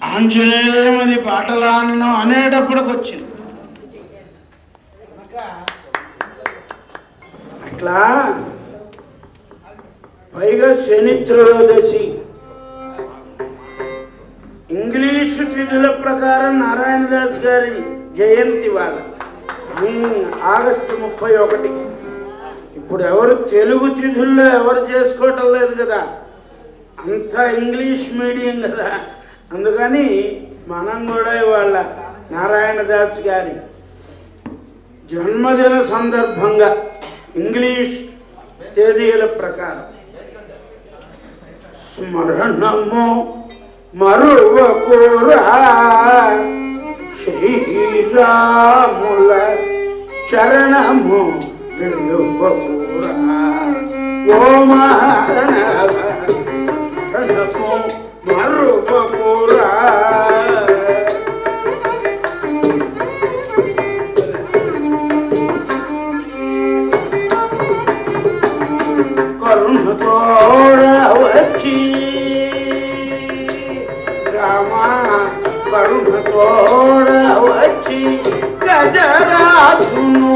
ఆంజనేయమది పాటలాను అనేటప్పటికి వచ్చింది. అట్లా పైగా శని త్రయోదశి ఇంగ్లీషు తిథుల ప్రకారం నారాయణదాస్ గారి జయంతి వాళ్ళ ఆగస్టు 31. ఇప్పుడు ఎవరు తెలుగు తిథుల్లో ఎవరు చేసుకోవటం లేదు కదా, అంతా ఇంగ్లీష్ మీడియం కదా. అందుకని మనం కూడా ఇవాళ నారాయణదాస్ గారి జన్మదిన సందర్భంగా ఇంగ్లీష్ తేదీల ప్రకారం స్మరణము మరువకురా శ్రీరాముల చరణము విడువకురా ఓ మానవ మరువకురా కరుణతోడ వచ్చి రామా కరుణతోడ వచ్చి గజరాజును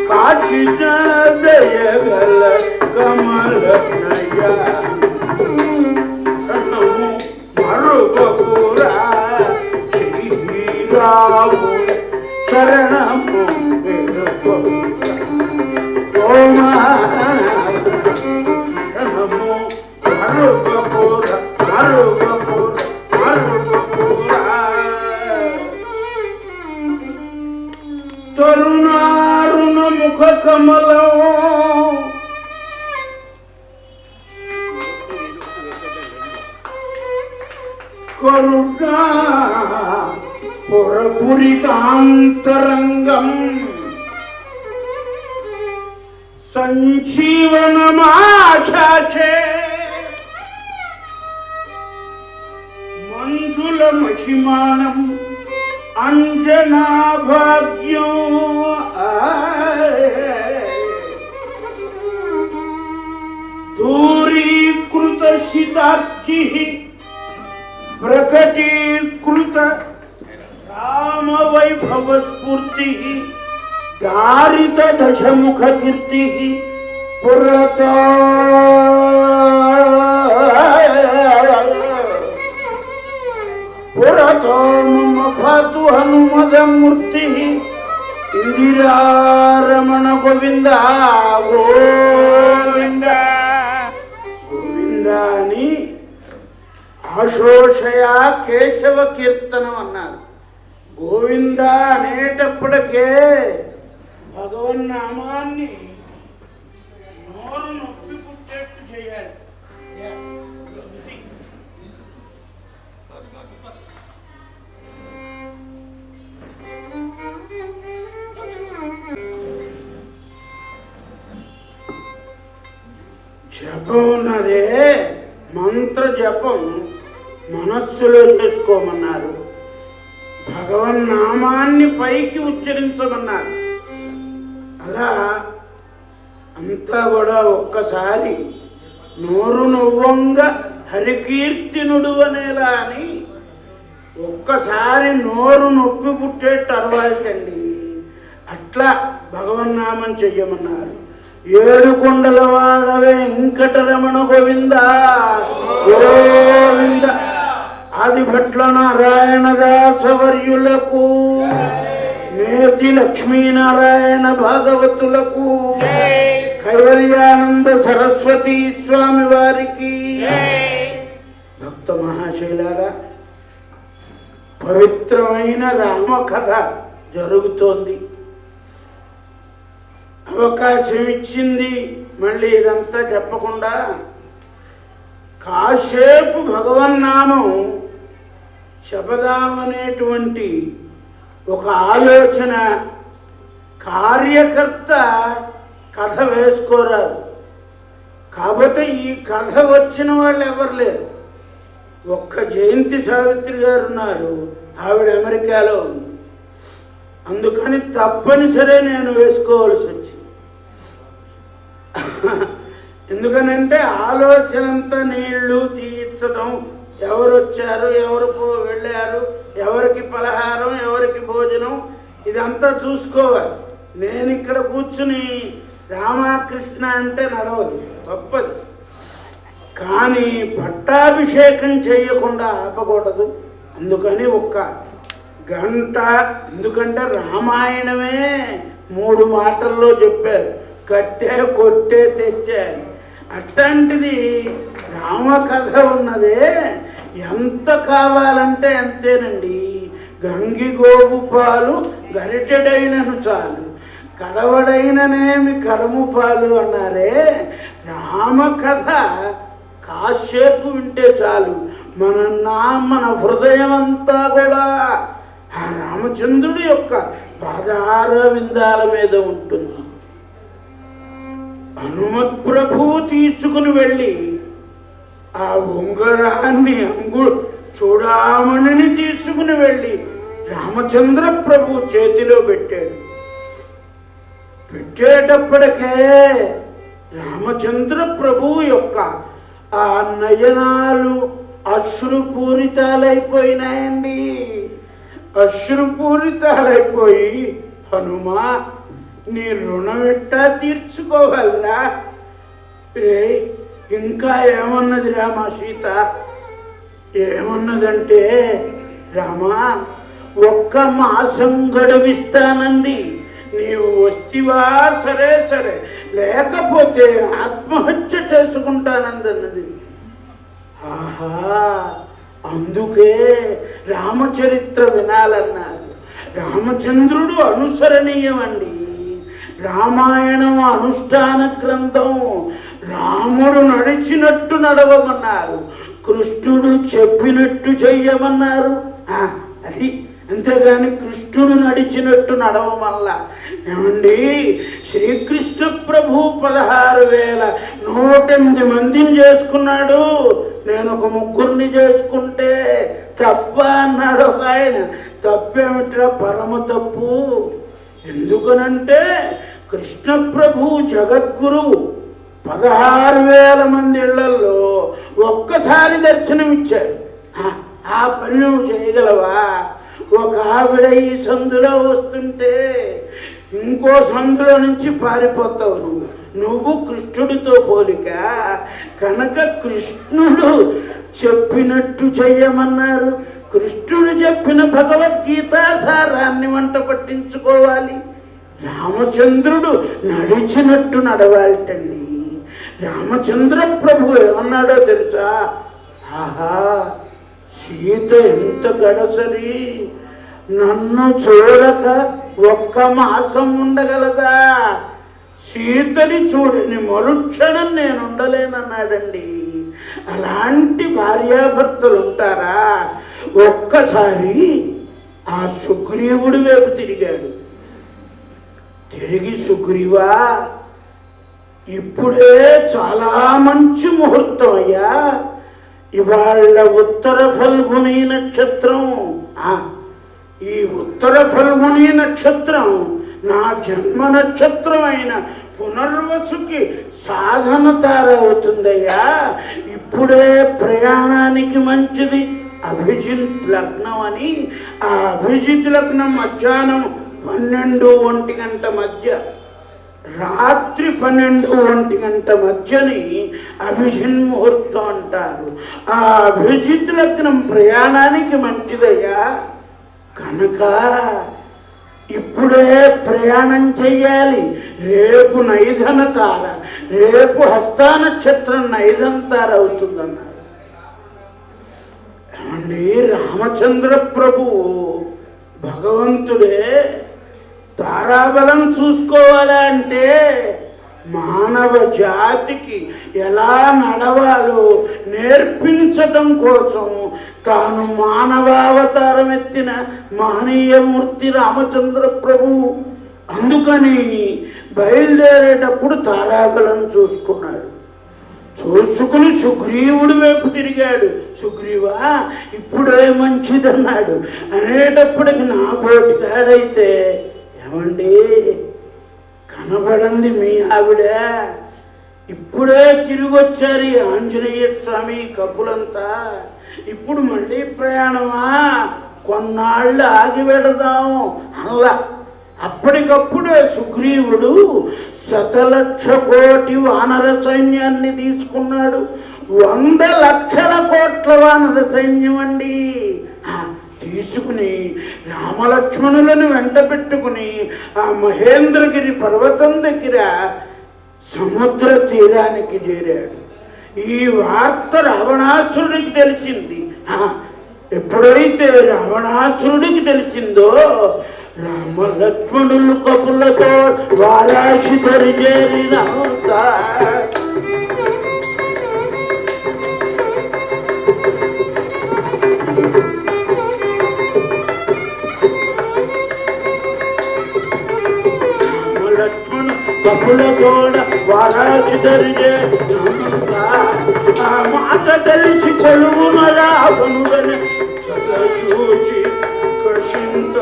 కాచిన దయగల కమలనయ మరుగపురా శ్రీరాము చరణము తరుణారుణ ముఖ కమలం కరుణా పురపురితాంతరంగం సంజీవనమాచాచే మంజుల మహిమానం అంజనా భాగ్యం దూరీకృత శితాబ్ది ప్రకటీకృత రామ వైభవ స్ఫూర్తి దారిత దశముఖ కీర్తి పురతో పురతో మమ భాతు హనుమదమూర్తి ఇందిరారమణ గోవింద గోవింద గోవింద అని ఆశోషయ కేశవ కీర్తనం అన్నారు. గోవింద అనేటప్పటికే భగవన్నామాన్ని నోరు నొప్పి పుట్టేట్టు చేయాలి. జపం ఉన్నదే మంత్ర జపం మనస్సులో చేసుకోమన్నారు. భగవన్నామాన్ని పైకి ఉచ్చరించమన్నారు. అలా అంతా కూడా ఒక్కసారి నోరు నవ్వంగా హరికీర్తినుడు అనేలా అని ఒక్కసారి నోరు నొప్పి పుట్టేట్టు అరవాలండి. అట్లా భగవన్నామం చెయ్యమన్నారు. ఏడు కొండల వాడ వెంకటరమణ గోవింద గోవింద ఆదిభట్ల నారాయణదాసవర్యులకు నేతి లక్ష్మీనారాయణ భాగవతులకు కైవల్యానంద సరస్వతి స్వామి వారికి భక్త మహాశైలారా, పవిత్రమైన రామకథ జరుగుతోంది. అవకాశం ఇచ్చింది. మళ్ళీ ఇదంతా చెప్పకుండా కాసేపు భగవన్నామం శబదామనేటువంటి ఒక ఆలోచన కార్యకర్త కథ వేసుకోరాదు. కాకపోతే ఈ కథ వచ్చిన వాళ్ళు ఎవరు లేరు. ఒక్క జయంతి సావిత్రి గారు ఉన్నారు, ఆవిడ అమెరికాలో ఉంది. అందుకని తప్పనిసరే నేను వేసుకోవాల్సి వచ్చింది. ఎందుకనంటే ఆలోచనంతా నీళ్లు తీర్చడం ఎవరు వచ్చారు, ఎవరు వెళ్ళారు, ఎవరికి పలహారం, ఎవరికి భోజనం, ఇదంతా చూసుకోవాలి. నేను ఇక్కడ కూర్చుని రామకృష్ణ అంటే నడవదు, తప్పదు. కానీ పట్టాభిషేకం చేయకుండా ఆపకూడదు. అందుకని ఒక్క గంట, ఎందుకంటే రామాయణమే 3 మాటల్లో చెప్పారు, కట్టే కొట్టే తెచ్చారు. అట్లాంటిది రామకథ ఉన్నదే ఎంత కావాలంటే అంతేనండి. గంగిగోవు పాలు గరిటెడైనను చాలు, కడవడైననేమి కరము పాలు అన్నారే. రామకథ కాసేపు వింటే చాలు, మన హృదయం అంతా కూడా ఆ రామచంద్రుడి యొక్క పాదార విందాల మీద ఉంటుంది. హనుమత్ ప్రభువు తీసుకుని వెళ్ళి ఆ ఉంగరాన్ని చూడామణిని తీసుకుని వెళ్ళి రామచంద్ర ప్రభు చేతిలో పెట్టాడు. పెట్టేటప్పటికే రామచంద్ర ప్రభువు యొక్క ఆ నయనాలు అశ్రుపూరితాలైపోయినాయండి. అశ్రుపూరితాలైపోయి, హనుమా నీ రుణం ఎట్టా తీర్చుకోవాలరా? రే ఇంకా ఏమన్నది రామా సీత? ఏమన్నదంటే, రామా 1 మాసం గడువిస్తానంది, నీవు వస్తివా సరే సరే, లేకపోతే ఆత్మహత్య చేసుకుంటానందన్నది. ఆహా, అందుకే రామచరిత్ర వినాలన్నారు. రామచంద్రుడు అనుసరణీయం అండి. రామాయణం అనుష్ఠాన గ్రంథం. రాముడు నడిచినట్టు నడవమన్నారు, కృష్ణుడు చెప్పినట్టు చెయ్యమన్నారు. అది అంతేగాని కృష్ణుడు నడిచినట్టు నడవమల్ల. ఏమండి, శ్రీకృష్ణ ప్రభు 16,108 మందిని చేసుకున్నాడు. నేను ఒక 3 చేసుకుంటే తప్ప అన్నాడు ఒక ఆయన. తప్పేమిట్రా? పరమ తప్పు. ఎందుకనంటే కృష్ణ ప్రభు జగద్గురువు 16,000 మంది ఇళ్లలో ఒక్కసారి దర్శనమిచ్చాడు. ఆ పని నువ్వు చేయగలవా? ఒక ఆవిడ ఈ సందులో వస్తుంటే ఇంకో సందులో నుంచి పారిపోతావు. నువ్వు కృష్ణుడితో పోలిక కనుక కృష్ణుడు చెప్పినట్టు చెయ్యమన్నారు. కృష్ణుడు చెప్పిన భగవద్గీత సారాన్ని వంట పట్టించుకోవాలి. రామచంద్రుడు నడిచినట్టు నడవాలటండి. రామచంద్ర ప్రభు ఏమన్నాడో తెలుసా? ఆహా, సీత ఎంత గడసరి, నన్ను చూడక 1 మాసం ఉండగలదా? సీతని చూడని మరుక్షణం నేను ఉండలేనన్నాడండి. అలాంటి భార్యాభర్తలు ఉంటారా? ఒక్కసారి ఆ సుగ్రీవుడి వైపు తిరిగాడు. తిరిగి, సుగ్రీవా, ఇప్పుడే చాలా మంచి ముహూర్తం అయ్యా. ఇవాళ ఉత్తర ఫల్గుణి నక్షత్రం. ఈ ఉత్తర ఫల్గుణి నక్షత్రం నా జన్మ నక్షత్రం అయిన పునర్వసుకి సాధన తార అవుతుందయ్యా. ఇప్పుడే ప్రయాణానికి మంచిది అభిజిత్ లగ్నం అని. ఆ అభిజిత్ లగ్నం మధ్యాహ్నం 12-1 గంట మధ్య, రాత్రి 12-1 గంట మధ్యని అభిజిన్ ముహూర్తం అంటారు. ఆ అభిజిత్ లగ్నం ప్రయాణానికి మంచిదయ్యా. కనుక ఇప్పుడే ప్రయాణం చెయ్యాలి. రేపు నైధన తార, రేపు హస్తా నక్షత్రం నైధన తార అవుతుందన్నారు. ఏమండి, రామచంద్ర ప్రభువు భగవంతుడే తారాబలం చూసుకోవాలంటే మానవ జాతికి ఎలా నడవాలో నేర్పించటం కోసం తాను మానవావతారం ఎత్తిన మహనీయమూర్తి రామచంద్ర ప్రభువు. అందుకని బయలుదేరేటప్పుడు తారాబలం చూసుకున్నాడు. చూసుకుని సుగ్రీవుడి వైపు తిరిగాడు. సుగ్రీవా, ఇప్పుడే మంచిదన్నాడు. అనేటప్పటికి నా బోటిగాడైతే, ఏమండి, కనబడింది మీ ఆవిడ, ఇప్పుడే తిరిగి వచ్చారు ఈ ఆంజనేయ స్వామి కపులంతా. ఇప్పుడు మళ్ళీ ప్రయాణమా, కొన్నాళ్ళు ఆగి పెడదాం అలా. అప్పటికప్పుడే సుగ్రీవుడు 100,00,000 వానర సైన్యాన్ని తీసుకున్నాడు. 100,00,000 కోట్ల వానర సైన్యం అండి. తీసుకుని రామలక్ష్మణులను వెంట పెట్టుకుని ఆ మహేంద్రగిరి పర్వతం దగ్గర సముద్ర తీరానికి చేరాడు. ఈ వార్త రావణాసురుడికి తెలిసింది. ఎప్పుడైతే రావణాసురుడికి తెలిసిందో రామలక్ష్మణులు కపులతో వారాషి దరిచేరినంత రామలక్ష్మణు కపులతోడ వారాషి దరిచేరినంత ఆ మాట తెలిసి కొలువున రావణుడని చలచూచి కషింత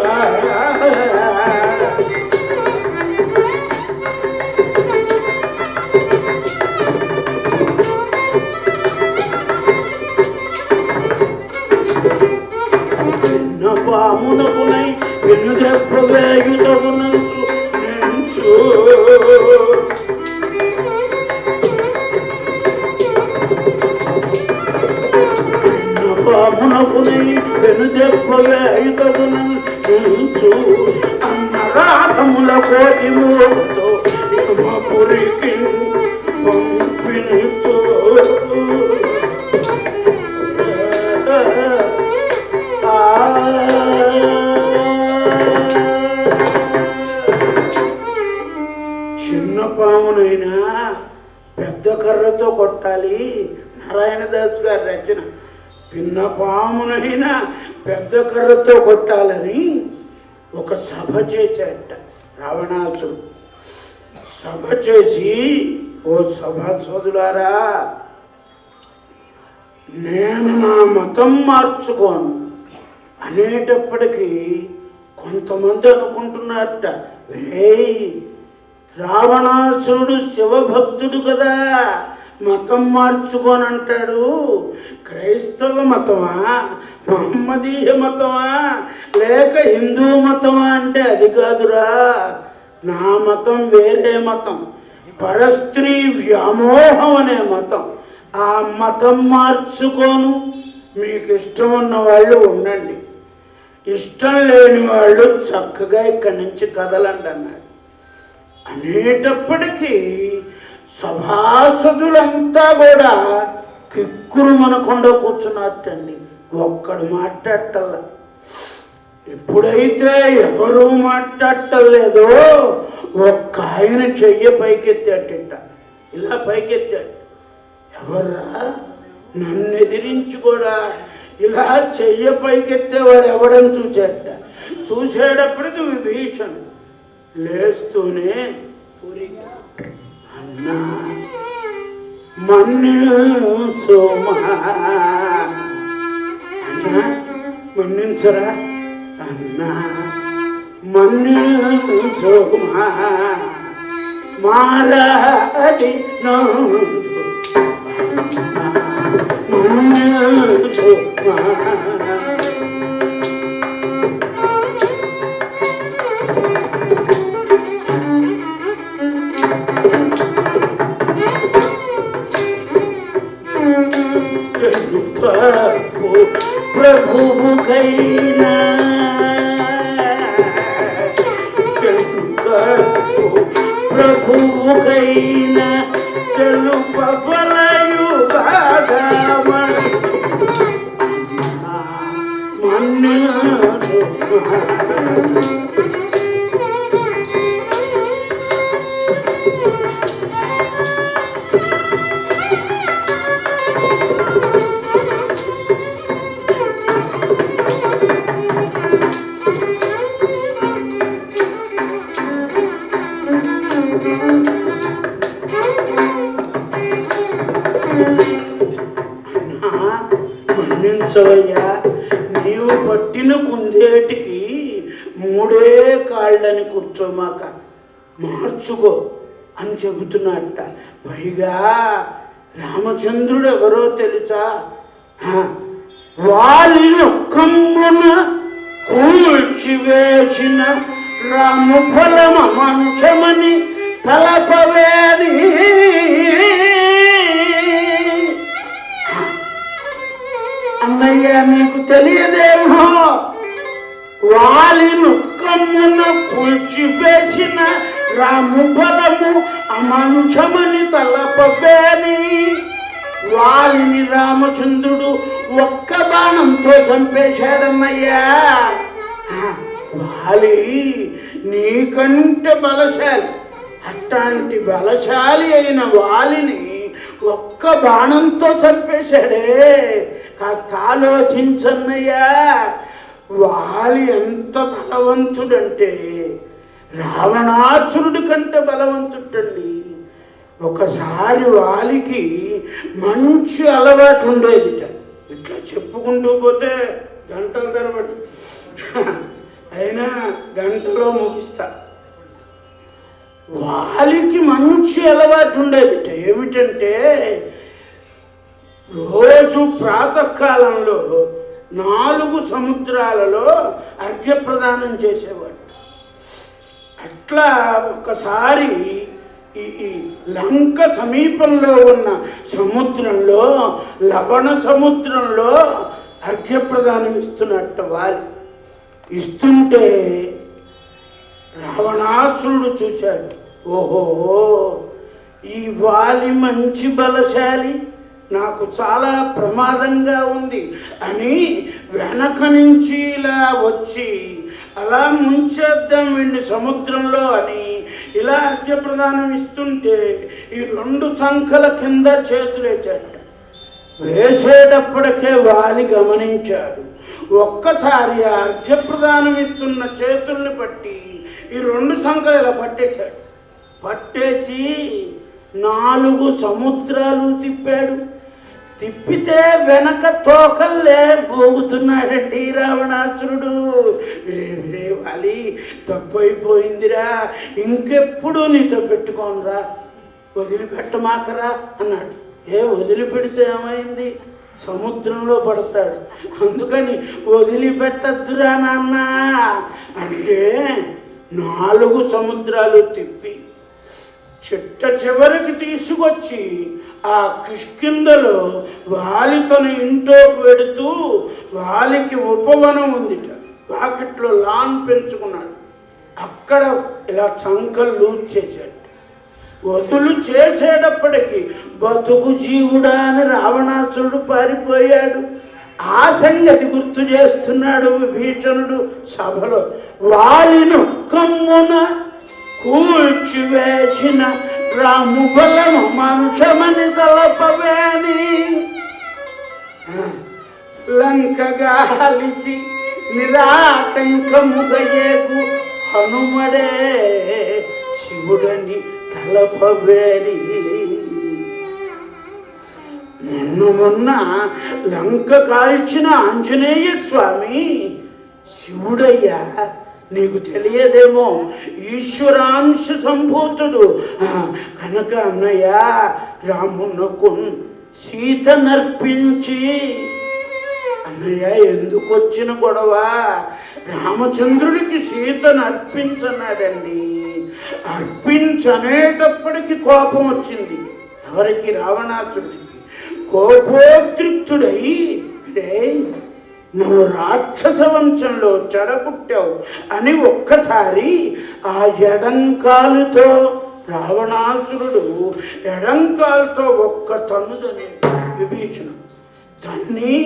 పామునకునై వెనుదెబ్బ వేయుతగునంచు నెంచు పామునకునై వెనుదెబ్బ వేయుతగునంచు అన్న రాధముల కోటి మూలతో యమపురికి పంపిణితో చిన్న పామునైనా పెద్ద కర్రతో కొట్టాలి. నారాయణదాస్ గారి రచన. చిన్న పామునైనా పెద్ద కర్రతో కొట్టాలని ఒక సభ చేశాట రావణాసుడు. సభ చేసి, ఓ సభాసదులారా, నేను నా మతం మార్చుకోను అనేటప్పటికీ కొంతమంది అనుకుంటున్నారట, రావణాసురుడు శివభక్తుడు కదా, మతం మార్చుకోనంటాడు. క్రైస్తవ మతమా, మహమ్మదీయ మతమా, లేక హిందూ మతమా అంటే అది కాదురా. నా మతం వేరే మతం, పరస్త్రీ వ్యామోహం అనే మతం. ఆ మతం మార్చుకోను. మీకు ఇష్టం ఉన్న వాళ్ళు ఉండండి, ఇష్టం లేని వాళ్ళు చక్కగా ఇక్కడి నుంచి కదలండి అన్నాడు. అనేటప్పటికీ సభాసదులంతా కూడా కిక్కురు మనకుండా కూర్చున్నట్టండి. ఒక్కడు మాట్లాడటల్లా. ఎప్పుడైతే ఎవరు మాట్లాడటలేదో ఒక్క ఆయన చెయ్య పైకెత్తాట, ఇలా పైకెత్తాడు. ఎవర్రా నన్ను ఎదిరించి కూడా ఇలా చెయ్య పైకెత్తేవాడు ఎవడని చూచాట. చూసేటప్పటికి విభీషణుడు లేస్తూనే పూరిక, అన్నా మన్నించోమా, అన్నా మన్నించరా, అన్నా మన్నించోమా, మారాడి నందు మన్నించోమా. ప్రభువుకైనా ప్రభువుకైనా తెలుపవలయు మన్ను మన్నించవయ్యా, నీవు పట్టిన కుందేటికి 3 కాళ్ళని కూర్చోమాక మార్చుకో అని చెబుతున్నట్ట. పైగా రామచంద్రుడు ఎవరో తెలుసా? వాలినొక్కమ్మున కూల్చివేసిన రాము ఫలమ మంచమని తలపవేది. అన్నయ్య నీకు తెలియదేమో, వాలినొక్కమ్మున కూల్చివేసిన రాము ఫలము అమంచమని తలపవేని. వాలిని రామచంద్రుడు ఒక్క బాణంతో చంపేశాడన్నయ్యా. వాలి నీకంటే బలశాలి. అట్లాంటి బలశాలి అయిన వాలిని ఒక్క బాణంతో చంపేశాడే. కాస్త ఆలోచించన్నయ్యా. వాలి ఎంత బలవంతుడంటే రావణాసురుడి కంటే బలవంతుడండి. ఒకసారి వాలికి మంచి అలవాటు ఉండేదిట. ఇట్లా చెప్పుకుంటూ పోతే గంటల తరబడి, అయినా గంటలో ముగిస్తా. వాలికి మంచి అలవాటు ఉండేదిట. ఏమిటంటే రోజు ప్రాతకాలంలో 4 సముద్రాలలో అర్ఘ్యప్రదానం చేసేవాడు. అట్లా ఒకసారి ఈ లంక సమీపంలో ఉన్న సముద్రంలో, లవణ సముద్రంలో అర్ఘ్యప్రదానం ఇస్తున్నట్ట వాలి. ఇస్తుంటే రావణాసురుడు చూశాడు. ఓహో, ఈ వాలి మంచి బలశాలి, నాకు చాలా ప్రమాదంగా ఉంది అని వెనక నుంచి ఇలా వచ్చి అలా ముంచేద్దాం వీడిని సముద్రంలో అని ఇలా అర్ఘ్యప్రదానం ఇస్తుంటే ఈ 2 సంఖల కింద చేతులేచాడు. వేసేటప్పటికే వాలి గమనించాడు. ఒక్కసారి ఆ అర్ఘ్యప్రదానం ఇస్తున్న చేతుల్ని పట్టి ఈ 2 సంఖలు ఇలా పట్టేశాడు. పట్టేసి 4 సముద్రాలు తిప్పాడు. తిప్పితే వెనక తోకల్లే పోగుతున్నాడండి రావణాసురుడు. విరే వాలి, తప్పు అయిపోయిందిరా, ఇంకెప్పుడు నీతో పెట్టుకోనరా, వదిలిపెట్టమాకరా అన్నాడు. వదిలిపెడితే ఏమైంది? సముద్రంలో పడతాడు. అందుకని వదిలిపెట్టద్దురా నాన్న అంటే 4 సముద్రాలు తిప్పి చిట్ట చివరికి తీసుకొచ్చి ఆ కిష్కిందలో వాలి తన ఇంట్లోకి వెడుతూ, వాలికి ఉపవనం ఉందిట, వాకిట్లో లాన్ పెంచుకున్నాడు. అక్కడ ఇలా సంకలు లూజ్ చేశాడు. వదులు చేసేటప్పటికి బతుకు జీవుడా అని రావణాసురుడు పారిపోయాడు. ఆ సంగతి గుర్తు చేస్తున్నాడు విభీషణుడు సభలో. వాలిను కమ్మున కూల్చివేసిన రాము బలము మనుషమని తలపవేని. లంకగాలిచి నిరాటంకముగయేగు హనుమడే శివుడని తలపవేని. మొన్న లంక కాల్చిన ఆంజనేయ స్వామి శివుడయ్యా, నీకు తెలియదేమో, ఈశ్వరాంశ సంభూతుడు. కనుక అన్నయ్య రామునకు సీత నర్పించి, అన్నయ్య ఎందుకు వచ్చిన గొడవ? రామచంద్రుడికి సీతను అర్పించన్నాడండి. అర్పించనేటప్పటికి కోపం వచ్చింది. ఎవరికి? రావణాసురుడికి. కోపోద్రిక్తుడై, నువ్వు రాక్షస వంశంలో చెడపుట్టావు అని ఒక్కసారి ఆ ఎడంకాలుతో రావణాసురుడు ఎడంకాలుతో ఒక్క తన్నుదని విభీషణుడు తన్ని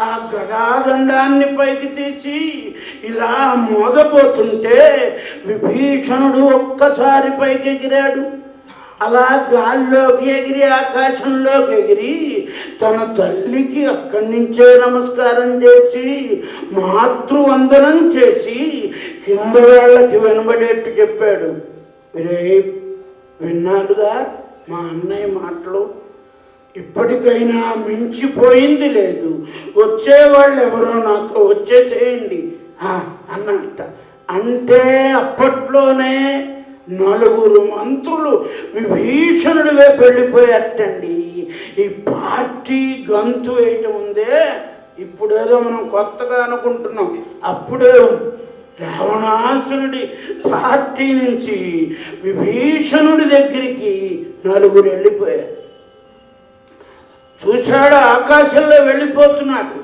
ఆ గదాదండాన్ని పైకి తీసి ఇలా మోదపోతుంటే విభీషణుడు ఒక్కసారి పైకి ఎగిరాడు. అలా గాల్లోకి ఎగిరి ఆకాశంలోకి ఎగిరి తన తల్లికి అక్కడి నుంచే నమస్కారం చేసి మాతృవందనం చేసి కింద వాళ్ళకి వినబడేట్టు చెప్పాడు. విన్నారుగా మా అన్నయ్య మాటలు, ఇప్పటికైనా మించిపోయింది లేదు, వచ్చేవాళ్ళు ఎవరో నాతో వచ్చేసేయండి అన్నట్ట. అంటే అప్పట్లోనే నలుగురు మంత్రులు విభీషణుడి వైపు వెళ్ళిపోయారటండి. ఈ పార్టీ గంతు వేయటం ఉందే, ఇప్పుడేదో మనం కొత్తగా అనుకుంటున్నాం, అప్పుడే రావణాసురుడి పార్టీ నుంచి విభీషణుడి దగ్గరికి నలుగురు వెళ్ళిపోయారు. చూశాడు ఆకాశంలో వెళ్ళిపోతున్నాడు.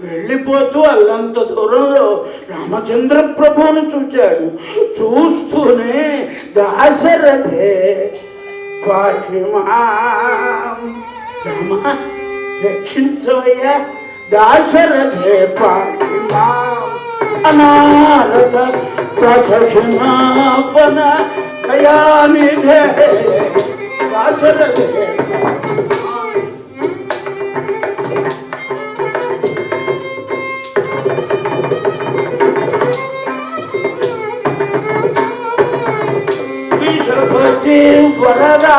వెళ్ళిపోతూ అల్లంత దూరంలో రామచంద్ర ప్రభువును చూచాడు. చూస్తూనే దాశరథే పాహిమాం, రామ రక్షించవయ్యా, దాశరథే పాహిమాం, అనారత దశక్షమాపణ దయానిధే దాశరథే. విషపతి వరదా,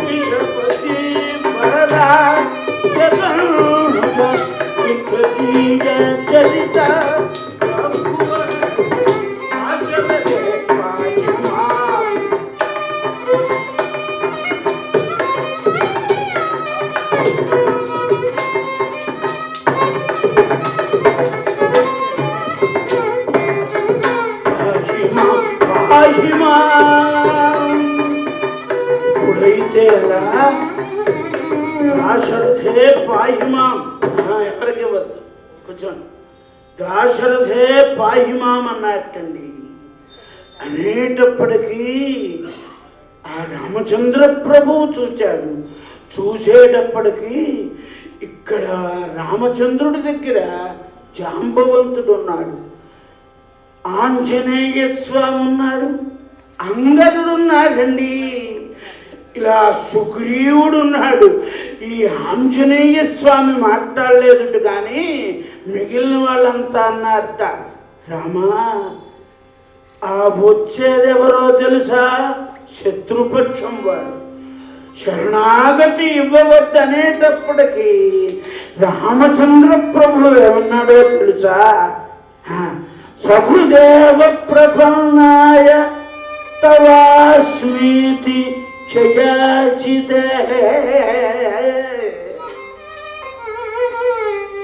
విషపతి వరదా చరిత ఇప్పుడైతే అలా దాశరథే పాహిమాం, ఎవరికి వద్దు కూర్చోండి, దాశరథే పాహిమాం అన్నట్టండి. అనేటప్పటికీ ఆ రామచంద్ర ప్రభువు చూశాడు. చూసేటప్పటికీ ఇక్కడ రామచంద్రుడి దగ్గర జాంబవంతుడు ఉన్నాడు, ఆంజనేయ స్వామి ఉన్నాడు, అంగదుడు ఉన్నాడండి, ఇలా సుగ్రీవుడు ఉన్నాడు. ఈ ఆంజనేయ స్వామి మాట్లాడలేదు కానీ మిగిలిన వాళ్ళంతా అన్నారట, రామా ఆ వచ్చేదెవరో తెలుసా, శత్రుపక్షం వాడు, శరణాగతి ఇవ్వవద్దు అనేటప్పటికీ రామచంద్ర ప్రభువు ఏమన్నాడో తెలుసా, సహృదేవ ప్రపన్నాయ తవాస్మీతి క్షయాచితే,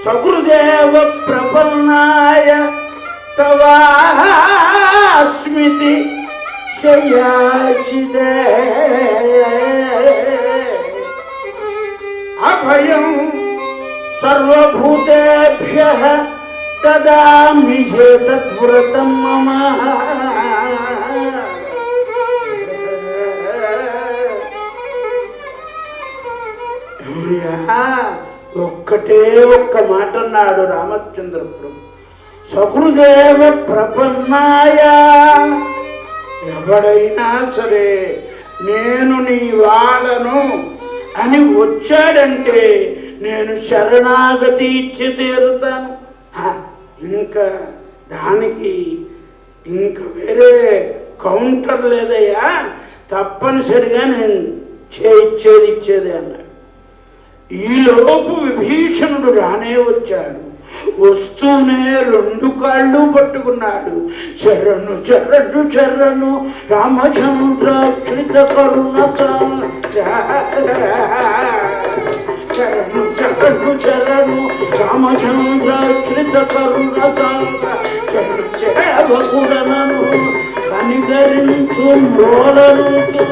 సహృదేవ ప్రపన్నాయ తవాస్మితి క్షయాచితే, అభయం సర్వభూతేభ్యః దదామి తద్వ్రతం మమ. ఒక్కటే ఒక్క మాట అన్నాడు రామచంద్ర ప్రభు, సహృదేవ ప్రపన్నాయ, ఎవడైనా సరే నేను నీ వాడను అని వచ్చాడంటే నేను శరణాగతి ఇచ్చి తీరుతాను. ఇంకా దానికి ఇంకా వేరే కౌంటర్ లేదయ్యా, తప్పనిసరిగా నేను ఇచ్చేది అన్నాడు. ఈలోపు విభీషణుడు రానే వచ్చాడు. వస్తూనే రెండు కాళ్ళు పట్టుకున్నాడు. శరణు శరణు శరణు రామచంద్రాక్షిత కరుణ, శరణు శరణు శరణు రామచంద్రాక్షిత కరుణ, శరణు సేవకుడనను కనికరించు మోరలుచు.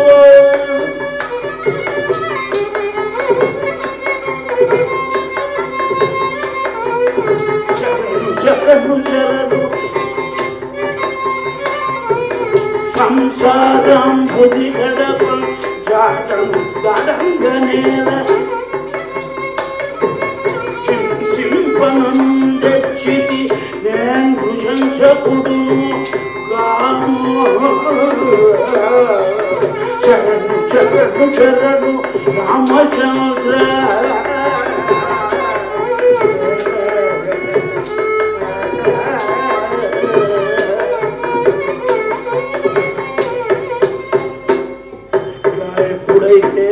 శరణు శరణు సంసారం బుద్ధి గడప జాటం గడంగనేల సింపనం తెచ్చితి నేను భృశంసకుడును గాము. శరణు శరణు శరణు రామచంద్ర, ఎప్పుడైతే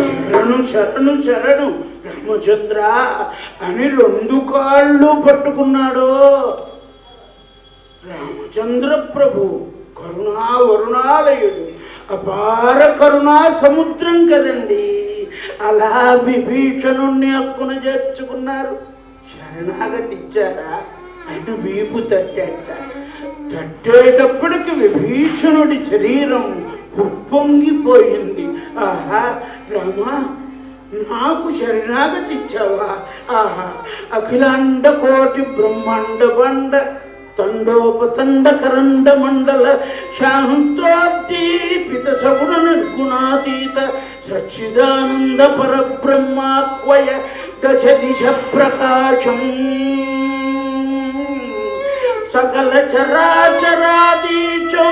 శరణు శరణు శరణు రామచంద్ర అని రెండు కాళ్ళు పట్టుకున్నాడు రామచంద్ర ప్రభు కరుణా వరుణాలయుడు, అపార కరుణా సముద్రం కదండి. అలా విభీషణుణ్ణి హక్కున చేర్చుకున్నారు. శరణాగతి ఇచ్చారా, ఆయన వీపు తట్టేట. తట్టేటప్పటికి విభీషణుడి శరీరం ఉప్పొంగిపోయింది. ఆహా రామా, నాకు శరణాగతి ఇచ్చావా? ఆహా, అఖిలాండ కోటి బ్రహ్మాండ బండ తండోపతండ కరండ మండల శాంతోద్దీపిత సగుణ నిర్గుణాతీత సచ్చిదానంద పరబ్రహ్మాక్వయ దశ దిశ ప్రకాశం సకల చరాచరాదీచో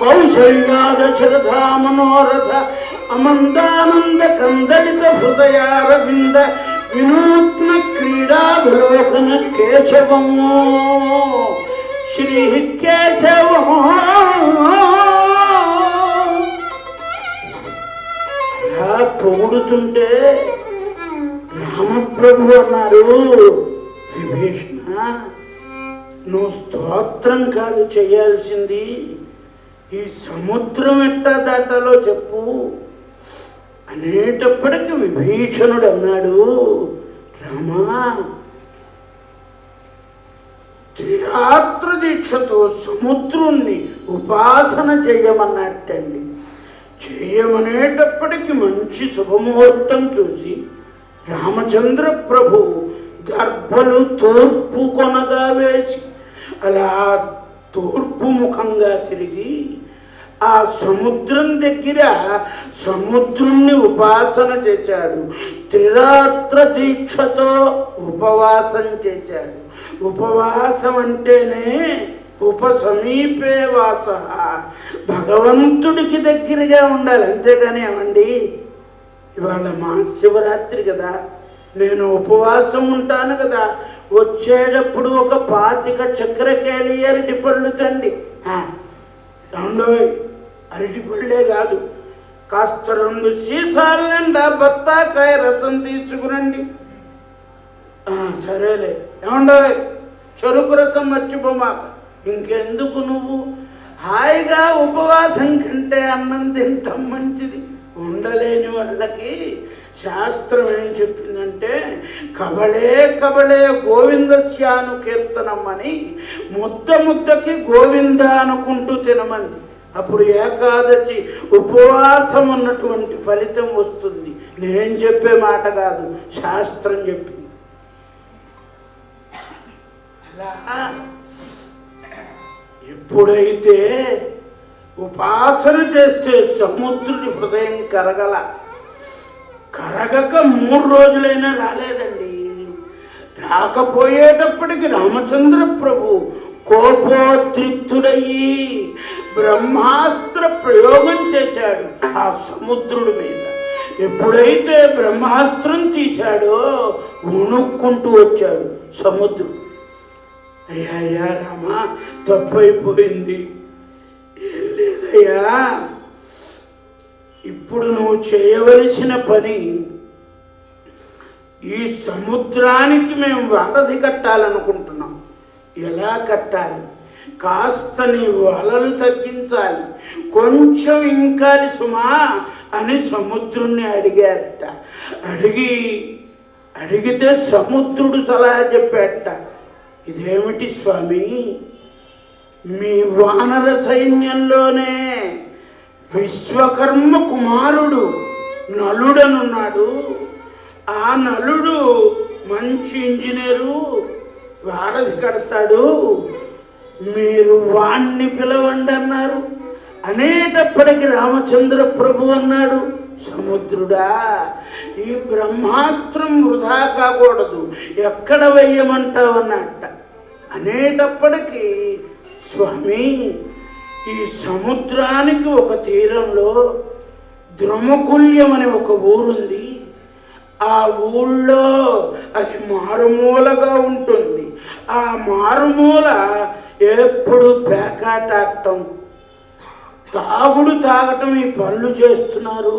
కౌశల్యాద శరథా మనోరథ అమందానంద కందలిత హృదయారవింద వినూత్న క్రీడావలోకన కేశవమో శ్రీ కేశవో. అలా పొగుడుతుంటే రామప్రభు అన్నారు, విభీషణ, నువ్వు స్తోత్రం కాదు చేయాల్సింది, ఈ సముద్రం ఎట్టా దాటాలో చెప్పు అనేటప్పటికీ విభీషణుడు అన్నాడు, రామా, త్రిరాత్ర దీక్షతో సముద్రుణ్ణి ఉపాసన చేయమన్నట్టండి. చేయమనేటప్పటికి మంచి శుభముహూర్తం చూసి రామచంద్ర ప్రభు దర్భలు తూర్పు కొనగా వేసి అలా తూర్పు ముఖంగా తిరిగి ఆ సముద్రం దగ్గర సముద్రుణ్ణి ఉపాసన చేశాడు. త్రిరాత్ర దీక్షతో ఉపవాసం చేశాడు. ఉపవాసం అంటేనే ఉపసమీపే వాస, భగవంతుడికి దగ్గరగా ఉండాలి, అంతేగాని ఏమండి ఇవాళ మహాశివరాత్రి కదా, నేను ఉపవాసం ఉంటాను కదా, వచ్చేటప్పుడు ఒక 25 చక్రకేళి అరటి పళ్ళు తండి. అరటి పళ్ళే కాదు, కాస్త 2 సీసాల నిండా బత్తాకాయ రసం తీసుకురండి. సరేలే. ఏమండో చెరుకు రసం మర్చిపోమాక. ఇంకెందుకు, నువ్వు హాయిగా ఉపవాసం కంటే అన్నం తింటాం మంచిది. ఉండలేని వాళ్ళకి శాస్త్రం ఏం చెప్పిందంటే, కబళే కబళే గోవిందస్యాను కీర్తనం అని ముద్ద ముద్దకి గోవింద అనుకుంటూ తినమంది. అప్పుడు ఏకాదశి ఉపవాసం ఉన్నటువంటి ఫలితం వస్తుంది. నేను చెప్పే మాట కాదు, శాస్త్రం చెప్పింది. అలా ఎప్పుడైతే ఉపాసన చేస్తే సముద్రుడి హృదయం కరగక 3 రోజులైనా రాలేదండి. రాకపోయేటప్పటికి రామచంద్ర ప్రభు కోపోద్రిక్తుడయ్యి బ్రహ్మాస్త్ర ప్రయోగం చేశాడు ఆ సముద్రుడి మీద. ఎప్పుడైతే బ్రహ్మాస్త్రం తీశాడో ఉణుక్కుంటూ వచ్చాడు సముద్రుడు. అయ్యా రామా, తప్పైపోయింది, ఏం లేదయ్యా, ఇప్పుడు నువ్వు చేయవలసిన పని, ఈ సముద్రానికి మేము వారధి కట్టాలనుకుంటున్నాం. ఎలా కట్టాలి? కాస్త నీ వలలు తగ్గించాలి, కొంచెం ఇంకాలి సుమా అని సముద్రుణ్ణి అడిగారట. అడిగితే సముద్రుడు సలహా చెప్పాట, ఇదేమిటి స్వామి, మీ వానర సైన్యంలోనే విశ్వకర్మ కుమారుడు నలుడనున్నాడు. ఆ నలుడు మంచి ఇంజనీరు, వారధి కడతాడు, మీరు వాణ్ణి పిలవండి అన్నారు. అనేటప్పటికి రామచంద్ర ప్రభు అన్నాడు, సముద్రుడా, ఈ బ్రహ్మాస్త్రం వృధా కాకూడదు, ఎక్కడ వెయ్యమంటావు అన్నట్ట. అనేటప్పటికీ స్వామి, ఈ సముద్రానికి ఒక తీరంలో ద్రుమకుల్యం అనే ఒక ఊరుంది. ఆ ఊళ్ళో అది మారుమూలగా ఉంటుంది. ఆ మారుమూల ఎప్పుడు పేకాటాడటం, తాగటం, ఈ పనులు చేస్తున్నారు.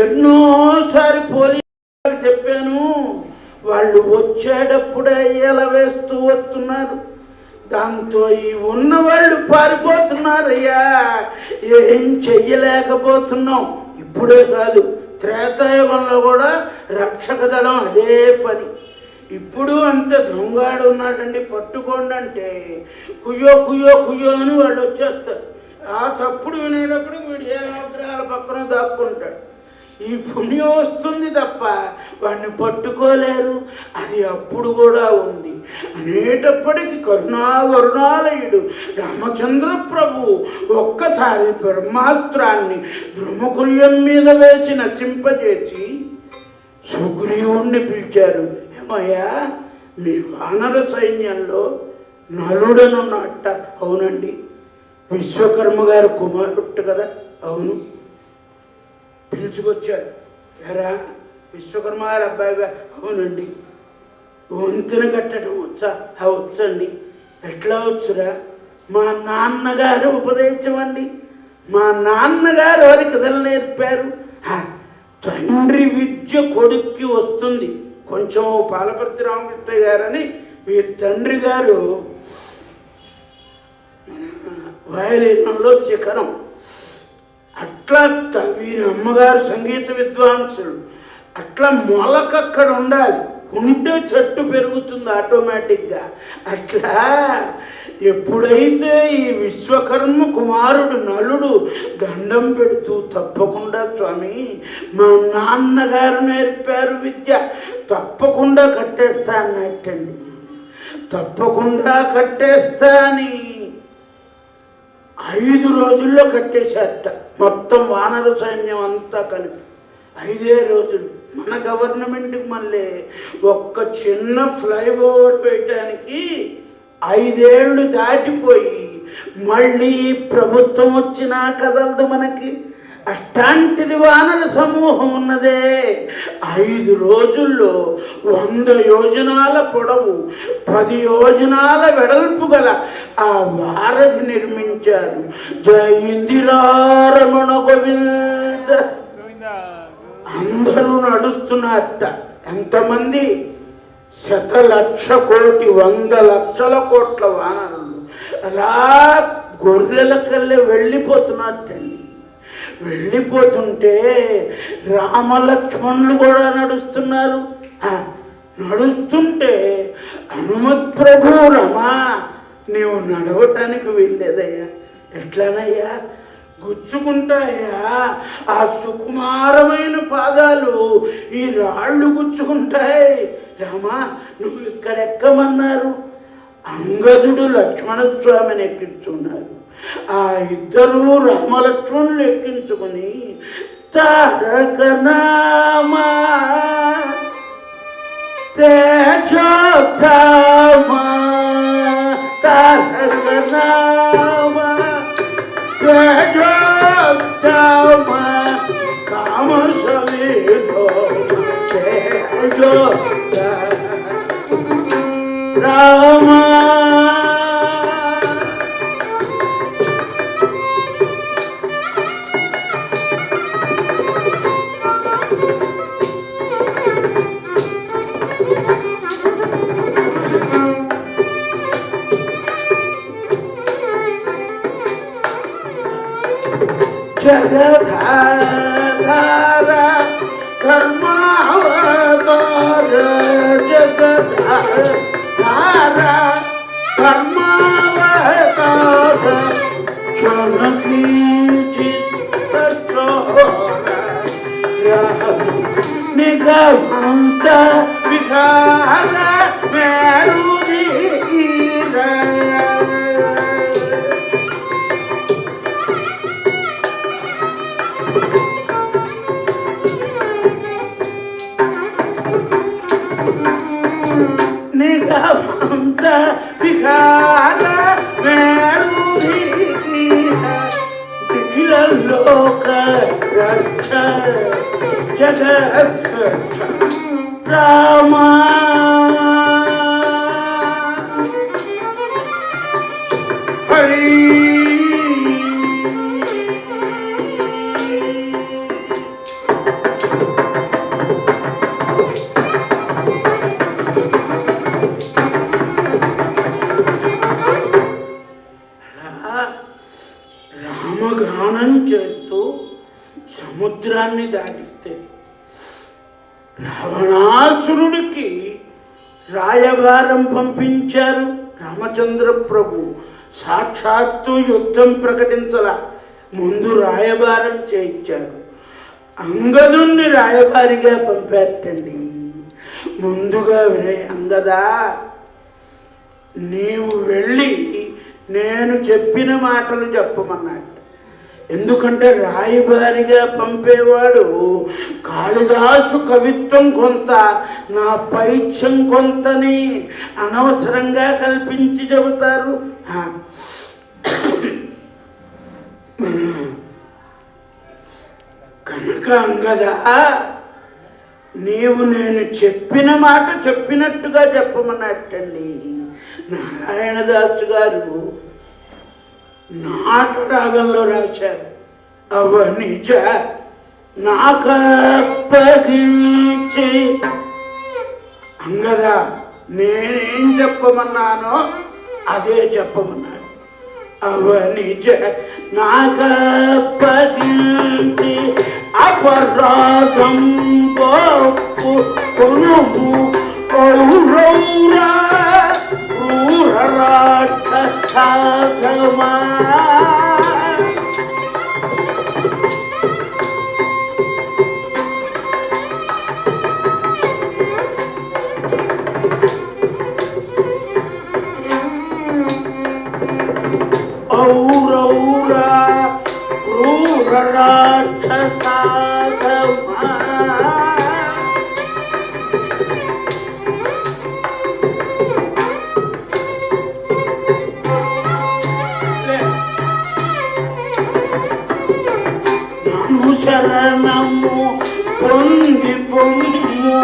ఎన్నోసారి పోలీసులకు చెప్పాను, వాళ్ళు వచ్చేటప్పుడే ఎలా వేస్తూ వస్తున్నారు. దాంతో ఈ ఉన్నవాళ్ళు పారిపోతున్నారయ్యా. ఏం చెయ్యలేకపోతున్నాం. ఇప్పుడే కాదు, త్రేతాయుగంలో కూడా రక్షక దళం అదే పని. ఇప్పుడు అంత దొంగాడు ఉన్నాడండి, పట్టుకోండి అంటే కుయ్యో కుయ్యో కుయ్యో అని వాళ్ళు వచ్చేస్తారు. ఆ చప్పుడు వినేటప్పుడు వీడు ఏ విగ్రహాల పక్కన దాక్కుంటాడు. ఈ పుణ్యం వస్తుంది తప్ప వాడిని పట్టుకోలేరు. అది అప్పుడు కూడా ఉంది అనేటప్పటికీ కరుణావరుణాలయుడు రామచంద్ర ప్రభు ఒక్కసారి బ్రహ్మాస్త్రాన్ని ద్రుమకుల్యం మీద వేసి నశింపజేసి సుగ్రీవుణ్ణి పిలిచారు. ఏమయ్యా, మీ వానర సైన్యంలో నలుడనున్నట్ట? అవునండి. విశ్వకర్మ గారు కుమారుడు కదా? అవును. పిలుచుకొచ్చారు. ఎరా విశ్వకర్మ గారు అబ్బాయిగా? అవునండి. వంతెన కట్టడం వచ్చా? వచ్చండి. ఎట్లా వచ్చురా? మా నాన్నగారు ఉపదేశమండి. మా నాన్నగారు వారి కథలు నేర్పారు. తండ్రి విద్య కొడుక్కి వస్తుంది. కొంచెం పాలపర్తి రామకృష్ణ గారని వీరి తండ్రి గారు వయలిన్లో శిఖరం. అట్లా వీరి అమ్మగారు సంగీత విద్వాంసులు. అట్లా మొలకక్కడ ఉండాలి, ఉంటే చెట్టు పెరుగుతుంది ఆటోమేటిక్గా. అట్లా ఎప్పుడైతే ఈ విశ్వకర్మ కుమారుడు నలుడు దండం పెడుతూ, తప్పకుండా స్వామి మా నాన్నగారు నేర్పారు విద్య, తప్పకుండా కట్టేస్తా అన్నట్టండి. తప్పకుండా కట్టేస్తా అని 5 రోజుల్లో కట్టేశారట మొత్తం వానర సైన్యం అంతా కలిపి. 5 రోజులు. మన గవర్నమెంట్కి మళ్ళీ ఒక్క చిన్న ఫ్లైఓవర్ వేయటానికి 5 ఏళ్ళు దాటిపోయి మళ్ళీ ప్రభుత్వం వచ్చినా కదలదు మనకి. అట్లాంటిది వానర సమూహం ఉన్నదే. 5 రోజుల్లో 100 యోజనాల పొడవు 10 యోజనాల వెడల్పు గల ఆ వారధి నిర్మించారు. జై ఇందిరారమణ గోవింద. అందరూ నడుస్తున్నారట. ఎంతమంది? 100,00,00,000 100 లక్షల కోట్ల వానరులు అలా గొర్రెల కల్లే వెళ్ళిపోతున్నట్టండి. వెళ్ళిపోతుంటే రామలక్ష్మణులు కూడా నడుస్తున్నారు. నడుస్తుంటే హనుమత్ ప్రభు, రమా నీవు నడవటానికి వీల్లేదయ్యా. ఎట్లానయ్యా? గుచ్చుకుంటాయా ఆ సుకుమారమైన పాదాలు, ఈ రాళ్ళు గుచ్చుకుంటాయి. రామా నువ్వు ఇక్కడ ఎక్కమన్నారు. అంగదుడు లక్ష్మణస్వామిని ఎక్కించున్నారు. ఆ ఇద్దరు రామలక్ష్మణులు ఎక్కించుకుని తారక నామా తేజోత్తమా తారక నామా తేజోత్తమా కామ సమేధో తేజోత్తమ రామా. జగధార ధర్మావతార జగధార ధర్మావతార జనకీ చిత్తచోర నిగమంత విహార మేరుదీర. నిగమంత విహార మేరుదీర నిఖిల లోక రక్ష జగత్ రామా. హరి సముద్రాన్ని దాటిస్తే రావణాసురుడికి రాయబారం పంపించారు రామచంద్ర ప్రభు. సాక్షాత్తు యుద్ధం ప్రకటించలా, ముందు రాయబారం చేయించారు. అంగదుణ్ణి రాయబారిగా పంపారటండి. ముందుగా విరే అంగదా, నీవు వెళ్ళి నేను చెప్పిన మాటలు చెప్పమన్నాడు. ఎందుకంటే రాయబారిగా పంపేవాడు కాళిదాసు కవిత్వం కొంత, నా పైత్యం కొంతని అనవసరంగా కల్పించి చెబుతారు. కనుక అంగదా, నీవు నేను చెప్పిన మాట చెప్పినట్టుగా చెప్పమన్నట్టండి. నారాయణదాసు గారు నాట రాగంలో రాశారు. అవనిజ నాకప్పగించి, అంగదా నేనేం చెప్పమన్నానో అదే చెప్పమన్నాడు. అవనిజ నాకప్పగించి అపరాధం గొప్పు కొనుము కౌరౌరా క్రూరరాక్షసాధమా. ఔరౌరా క్రూరరాక్షసాధమా. శరణము పొంది పొమ్ము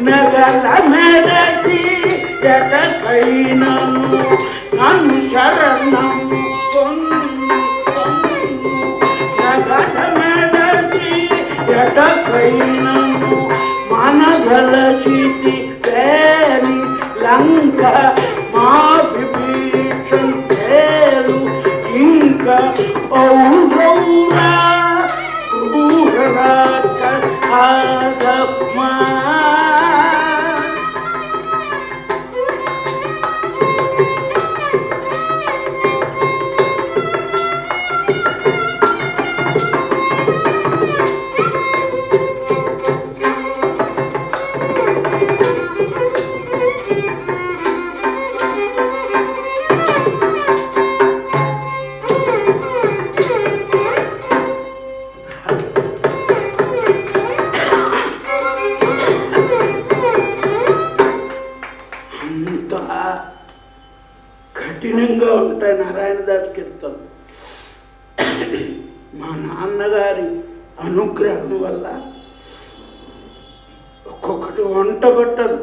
నగల మెడచి ఎటకైనను, నన్ను శరణము పొంది పొమ్ము నగల మెడచి ఎటకైనను, మనగల చితి వేని లంక మా విభీషణ్ వేలు ఇంకా ఔరౌరా క్రూరరాక్షసాధమా. కఠినంగా ఉంటాయి నారాయణదాస్ కీర్తనలు. మా నాన్నగారి అనుగ్రహం వల్ల ఒక్కొక్కటి వంట పట్టదు.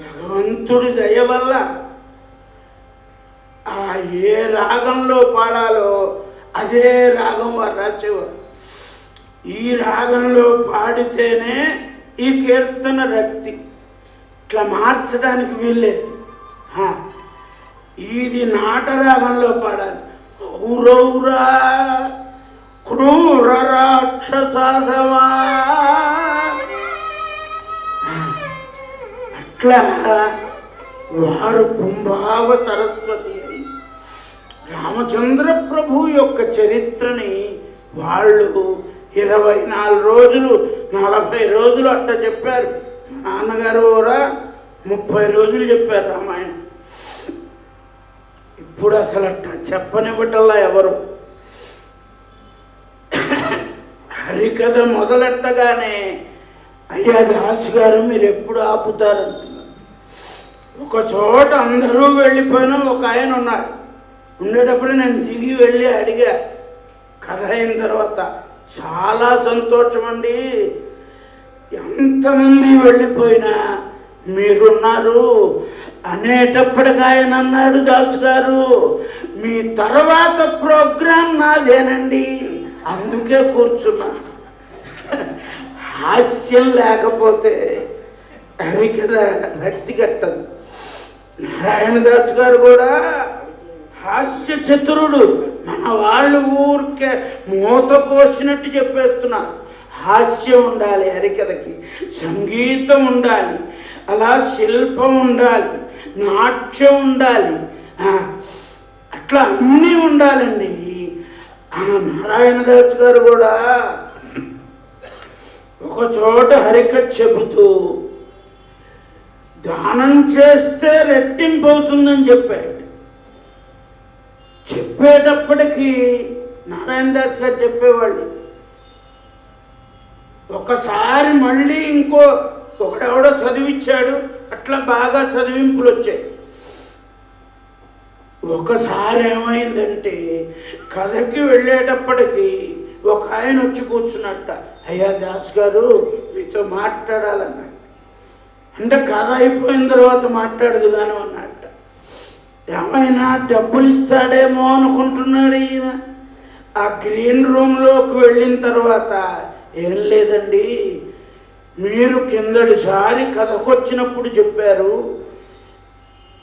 భగవంతుడి దయ వల్ల ఆ ఏ రాగంలో పాడాలో అదే రాగం వారు రాసేవారు. ఈ రాగంలో పాడితేనే ఈ కీర్తన రక్తి, ఇట్లా మార్చడానికి వీల్లేదు. ఇది నాటరాగంలో పాడాలి. ఔరౌరా క్రూర రాక్షసాధమా. అట్లా వారు పుంభావ సరస్వతి రామచంద్ర ప్రభు యొక్క చరిత్రని వాళ్ళు 24 రోజులు 40 రోజులు అట్ట చెప్పారు. మా నాన్నగారు కూడా 30 రోజులు చెప్పారు రామాయణం. ఇప్పుడు అసలు అట్ట చెప్పనివ్వటల్లా ఎవరు. హరికథ మొదలెట్టగానే అయ్యా దాస్ గారు మీరు ఎప్పుడు ఆపుతారంటున్నారు. ఒక చోట అందరూ వెళ్ళిపోయినా ఒక ఆయన ఉన్నాడు. ఉండేటప్పుడు నేను దిగి వెళ్ళి అడిగా కథ అయిన తర్వాత, చాలా సంతోషం అండి, ఎంతమంది వెళ్ళిపోయినా మీరున్నారు అనేటప్పటికి ఆయన అన్నాడు, దాస్ గారు మీ తర్వాత ప్రోగ్రాం నాదేనండి, అందుకే కూర్చున్నా. హాస్యం లేకపోతే అది కదా రక్తి కట్టదు. నారాయణదాస్ గారు కూడా హాస్య చతురుడు, మన వాళ్ళు ఊరికే మూత పోసినట్టు చెప్పేస్తున్నారు. హాస్యం ఉండాలి, హరికథకి సంగీతం ఉండాలి, అలా శిల్పం ఉండాలి, నాట్యం ఉండాలి, అట్లా అన్నీ ఉండాలండి. నారాయణదాస్ గారు కూడా ఒక చోట హరికథ చెబుతూ దానం చేస్తే రెట్టింపు అవుతుందని చెప్పాడు. చెప్పేటప్పటికీ నారాయణదాస్ గారు చెప్పేవాళ్ళు, ఒకసారి మళ్ళీ ఒకడెవడో చదివించాడు, అట్లా బాగా చదివింపులు వచ్చాయి. ఒకసారి ఏమైందంటే కథకి వెళ్ళేటప్పటికి ఒక ఆయన వచ్చి కూర్చున్నట్ట, అయ్యా దాస్ గారు మీతో మాట్లాడాలన్నాడు. అంటే కథ అయిపోయిన తర్వాత మాట్లాడదు కానీ అన్నట్ట. ఏమైనా డబ్బులు ఇస్తాడేమో అనుకుంటున్నాడు ఈయన. ఆ గ్రీన్ రూమ్లోకి వెళ్ళిన తర్వాత, ఏం లేదండి, మీరు కిందటిసారి కథకొచ్చినప్పుడు చెప్పారు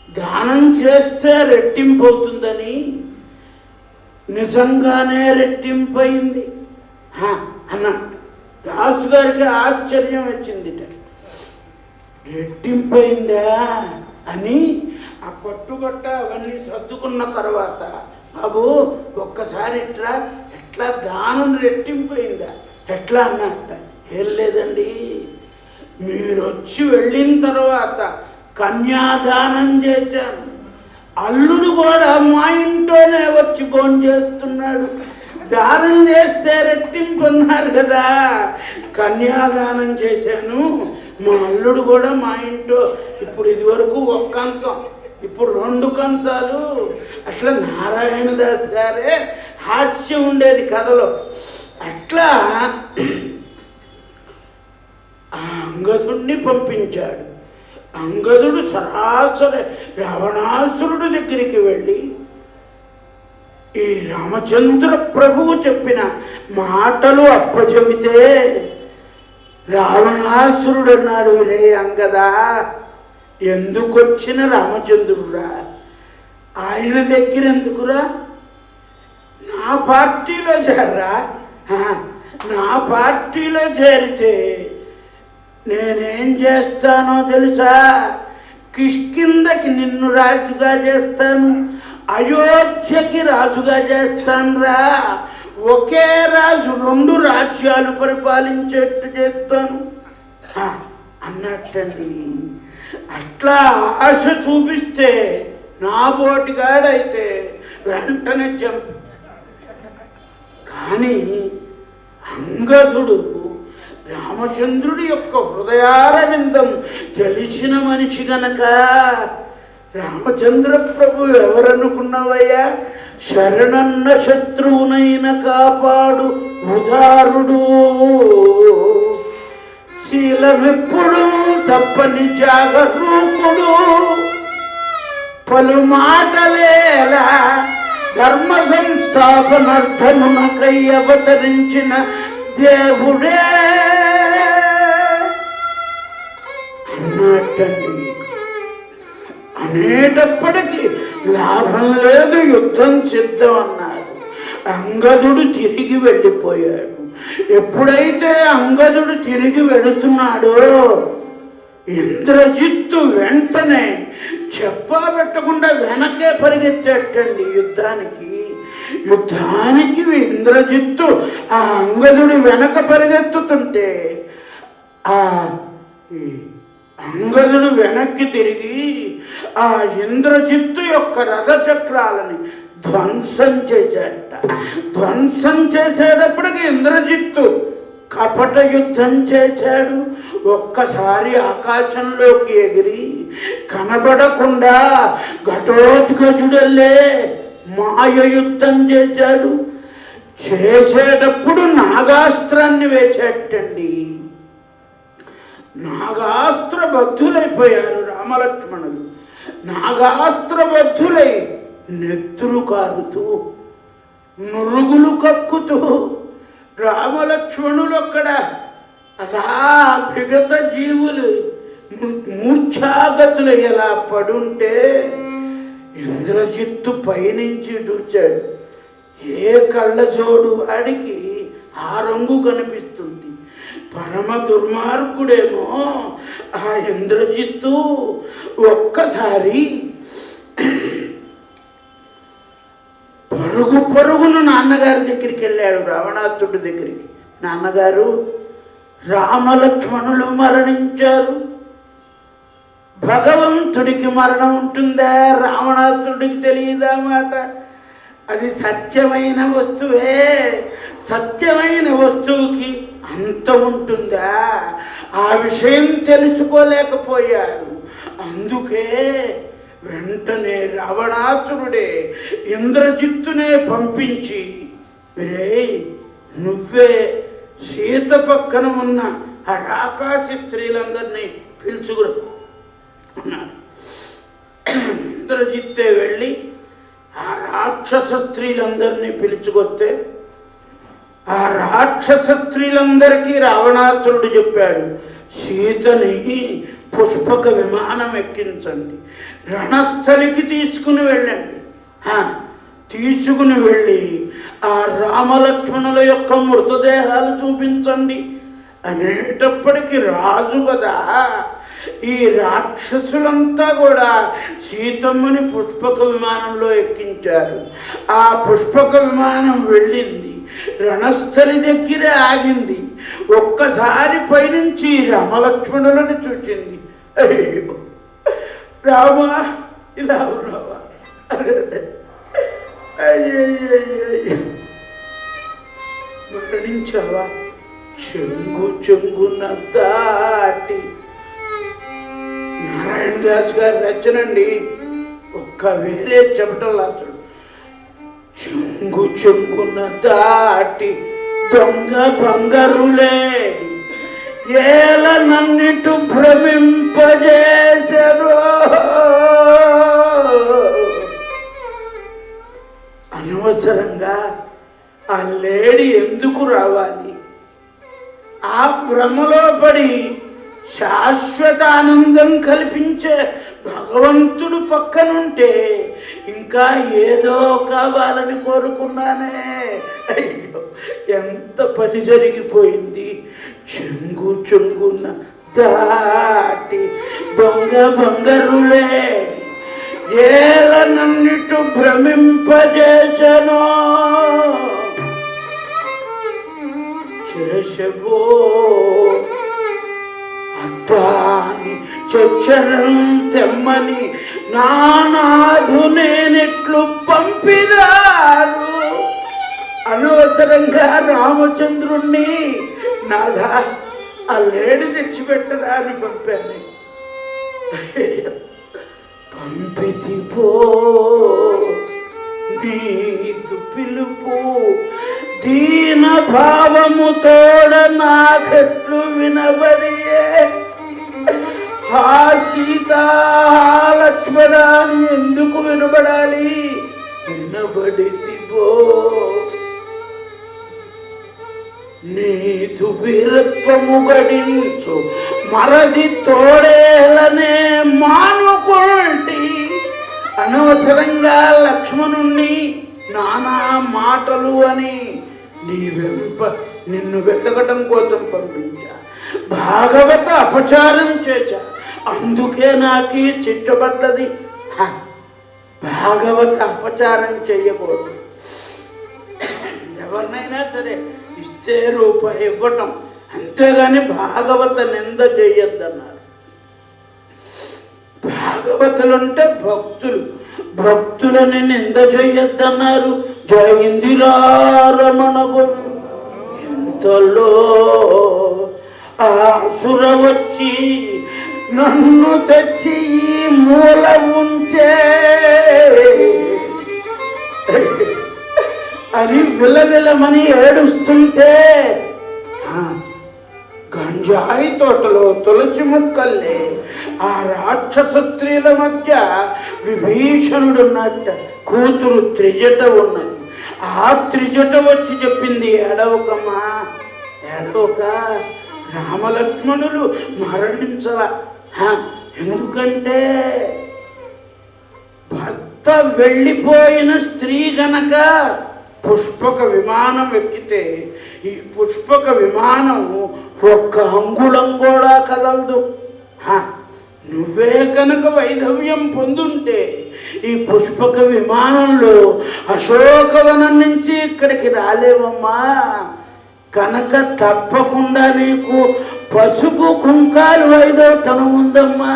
దానం చేస్తే రెట్టింపు అవుతుందని, నిజంగానే రెట్టింపయింది అన్నట్టు. దాసు గారికి ఆశ్చర్యం వచ్చిందిట. రెట్టింపయిందా అని ఆ పట్టుబట్ట అవన్నీ సర్దుకున్న తర్వాత, బాబు ఒక్కసారి ఎట్లా దానం రెట్టింపయిందా ఎట్లా అన్నట్ట. ఏం లేదండి, మీరు వచ్చి వెళ్ళిన తర్వాత కన్యాదానం చేశాను, అల్లుడు కూడా మా ఇంట్లోనే వచ్చి భోజనం చేస్తున్నాడు. దానం చేస్తే రెట్టింపు అన్నారు కదా, కన్యాదానం చేశాను, మా అల్లుడు కూడా మా ఇంట్లో ఇప్పుడు ఇదివరకు ఒక్క కంచం, ఇప్పుడు 2 కంచాలు. అట్లా నారాయణదాస్ గారే హాస్యం ఉండేది కథలో. అట్లా ఆ అంగదుడిని పంపించాడు. అంగదుడు సరాసరి రావణాసురుడి దగ్గరికి వెళ్ళి ఈ రామచంద్ర ప్రభువు చెప్పిన మాటలు అప్పచెబితే రావణాసురుడు అన్నాడు, రే అంగదా, ఎందుకొచ్చిన రామచంద్రుడా, ఆయన దగ్గర ఎందుకురా, నా పార్టీలో చేరరా, నా పార్టీలో చేరితే నేనేం చేస్తానో తెలుసా, కిష్కిందకి నిన్ను రాజుగా చేస్తాను, అయోధ్యకి రాజుగా చేస్తానురా, ఒకే రాజు 2 రాజ్యాలు పరిపాలించేట్టు చేస్తాను అన్నట్టండి. అట్లా ఆశ చూపిస్తే నా పోటీగాడైతే వెంటనే జంప్. కానీ అంగదుడు రామచంద్రుడి యొక్క హృదయారవిందం తెలిసిన మనిషి గనక, రామచంద్ర ప్రభు ఎవరనుకున్నావయ్యా, శరణన్న శత్రువునైన కాపాడు ఉదారుడు, శీలమెప్పుడు తప్పని జాగరూకుడు, పలు మాటలేలా ధర్మ సంస్థాపనార్థమునకై అవతరించిన దేవుడే అన్నట్టండి. అనేటప్పటికీ లాభం లేదు, యుద్ధం సిద్ధం అన్నారు. అంగదుడు తిరిగి వెళ్ళిపోయాడు. ఎప్పుడైతే అంగదుడు తిరిగి వెళుతున్నాడో ఇంద్రజిత్తు వెంటనే చెప్పా పెట్టకుండా వెనకే పరిగెత్తేటండి యుద్ధానికి. ఇంద్రజిత్తు ఆ అంగదుడి వెనక పరిగెత్తుతుంటే ఆ అంగదుడు వెనక్కి తిరిగి ఆ ఇంద్రజిత్తు యొక్క రథచక్రాలని ధ్వంసం చేశాట. ధ్వంసం చేసేటప్పటికి ఇంద్రజిత్తు కపట యుద్ధం చేశాడు. ఒక్కసారి ఆకాశంలోకి ఎగిరి కనబడకుండా ఘటోత్కచుడల్లే మాయ యుద్ధం చేశాడు. చేసేటప్పుడు నాగాస్త్రాన్ని వేసేటండి. నాగాస్త్ర బద్ధులైపోయారు రామలక్ష్మణులు. నాగాస్త్ర బద్ధులై నెత్తురు కారుతూ నురుగులు కక్కుతూ రామలక్ష్మణులు అక్కడ అలా విగత జీవులు మూర్ఛాగతులు ఎలా పడుంటే ఇంద్రజిత్తు పైనుంచి చూచాడు. ఏ కళ్ళజోడు వాడికి ఆ రంగు కనిపిస్తుంది. పరమ దుర్మార్గుడేమో ఆ ఇంద్రజిత్తు ఒక్కసారి పరుగున నాన్నగారి దగ్గరికి వెళ్ళాడు, రావణాసురుడి దగ్గరికి. నాన్నగారు, రామలక్ష్మణులు మరణించారు. భగవంతుడికి మరణం ఉంటుందా? రావణాసురుడికి తెలియదా మాట? అది సత్యమైన వస్తువే. సత్యమైన వస్తువుకి అంత ఉంటుందా? ఆ విషయం తెలుసుకోలేకపోయాడు. అందుకే వెంటనే రావణాసురుడే ఇంద్రజిత్తునే పంపించి, రే నువ్వే సీత పక్కన ఉన్న ఆ రాకాసి స్త్రీలందరినీ పిలుచుకురా అన్నాడు. ఇంద్రజిత్తే వెళ్ళి ఆ రాక్షస స్త్రీలందరినీ పిలుచుకొస్తే ఆ రాక్షస స్త్రీలందరికీ రావణాసురుడు చెప్పాడు, సీతని పుష్పక విమానం ఎక్కించండి, రణస్థలికి తీసుకుని వెళ్ళండి. తీసుకుని వెళ్ళి ఆ రామలక్ష్మణుల యొక్క మృతదేహాలు చూపించండి అనేటప్పటికీ రాజు కదా, ఈ రాక్షసులంతా కూడా సీతమ్మని పుష్పక విమానంలో ఎక్కించారు. ఆ పుష్పక విమానం వెళ్ళింది, రణస్థలి దగ్గరే ఆగింది. ఒక్కసారి పైనుంచి రామలక్ష్మణులను చూసింది. అయ్యో రామా, ఇలా ఉన్నావా? అయ్యయ్యయ్య, మరణించావా? చెంగున దాటి నారాయణ దాస్ గారి రచనండి, ఒక్క వేరే చెప్పటం లాసుడు. చెంగున దాటి దొంగ బంగారులేడి ఏల నన్నిటు భ్రమింపజేసరో. అనవసరంగా ఆ లేడీ ఎందుకు రావాలి? ఆ భ్రమలో పడి శాశ్వత ఆనందం కల్పించే భగవంతుడు పక్కనుంటే ఇంకా ఏదో కావాలని కోరుకున్నానే. అయ్యో ఎంత పని జరిగిపోయింది. చెంగున దాటి దొంగ బంగారులే ఏల నన్నిటు భ్రమింపజేసనో. చేసబో అద్దాని చచ్చరం తెమ్మని నానాధు నేనెట్లు పంపినారు. అనవసరంగా రామచంద్రుణ్ణి నాదా ఆ లేడి తెచ్చిపెట్టరా అని పంపాను. పంపితిపో నీదు పిలుపు దీన భావము తోడ నాకెట్లు వినబడియే. ఆ సీతా లక్ష్మణ ఎందుకు వినబడాలి? వినబడితిపో నీదు వీరత్వము గడించు మరది తోడేలనే మానుకోండి. అనవసరంగా లక్ష్మణుణ్ణి నానా మాటలు అని నిన్ను వెతకటం కోసం పంపించా. భాగవత అపచారం చేశా, అందుకే నాకీ చిట్టబడ్డది. భాగవత అపచారం చెయ్యకూడదు. ఎవరినైనా సరే ఇస్తే రూపాయి ఇవ్వటం, అంతేగాని భాగవత నింద చెయ్యొద్దన్నారు. భాగవతులుంటే భక్తులు, భక్తులని నింద చెయ్యొద్దన్నారు. జయ ఇందిరారమణ గోవింద. ఇంతలో ఆ అసుర వచ్చి నన్ను తెచ్చి ఈ మూల ఉంచే అని విలవిలమని ఏడుస్తుంటే గంజాయి తోటలో తులసి ముక్కల్లే ఆ రాక్షస స్త్రీల మధ్య విభీషణుడున్నట్ట కూతురు త్రిజట ఉన్నది. ఆ త్రిజట వచ్చి చెప్పింది, ఏడవకమ్మా ఏడవక, రామలక్ష్మణులు మరణించవా. ఎందుకంటే భర్త వెళ్ళిపోయిన స్త్రీ గనక పుష్పక విమానం ఎక్కితే ఈ పుష్పక విమానం ఒక్క అంగుళం కూడా కదలదు. నువ్వే కనుక వైధవ్యం పొందుంటే ఈ పుష్పక విమానంలో అశోకవనం నుంచి ఇక్కడికి రాలేవమ్మా. కనుక తప్పకుండా నీకు పసుపు కుంకాలు వైదవ్యతనం ఉందమ్మా.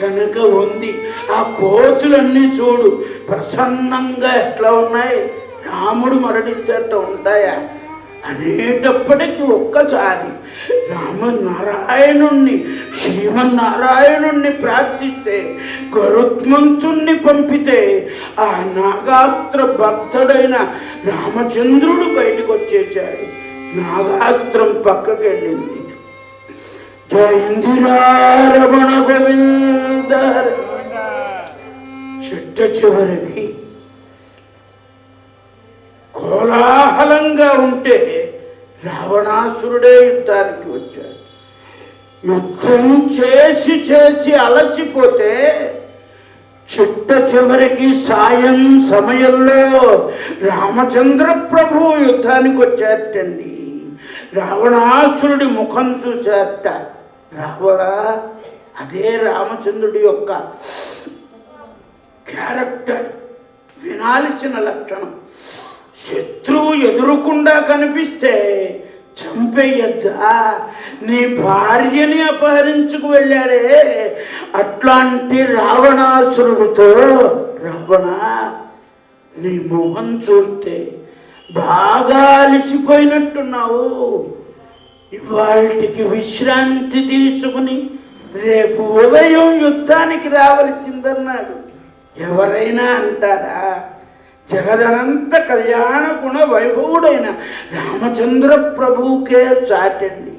కనుక ఉంది. ఆ కోతులన్నీ చూడు ప్రసన్నంగా ఎట్లా ఉన్నాయి. రాముడు మరణించేట ఉంటాయా అనేటప్పటికీ ఒక్కసారి రామనారాయణుణ్ణి శ్రీమన్నారాయణుణ్ణి ప్రార్థిస్తే గరుత్మంతుణ్ణి పంపితే ఆ నాగాస్త్ర భక్తుడైన రామచంద్రుడు బయటకు వచ్చేసాడు. నాగాస్త్రం పక్కకెళ్ళింది. జయంతిరమణ గోవింద. చిట్ట చివరికి కోలాహలంగా ఉంటే రావణాసురుడే యుద్ధానికి వచ్చాడు. యుద్ధం చేసి చేసి అలసిపోతే చిట్ట చివరికి సాయం సమయంలో రామచంద్ర ప్రభు యుద్ధానికి వచ్చారటండి. రావణాసురుడి ముఖం చూశారట. రావణ అదే రామచంద్రుడి యొక్క క్యారెక్టర్, వినాల్సిన లక్షణం. శత్రువు ఎదురుకుండా కనిపిస్తే చంపేయద్దా. నీ భార్యని అపహరించుకు వెళ్ళాడే అట్లాంటి రావణాసురుడితో, రావణ నీ మొహం చూస్తే బాగా అలసిపోయినట్టున్నావు. ఇవాళకి విశ్రాంతి తీసుకుని రేపు ఉదయం యుద్ధానికి రావలసిందన్నాడు. ఎవరైనా అంటారా? జగదనంత కళ్యాణ గుణ వైభవుడైన రామచంద్ర ప్రభువుకే చాటండి.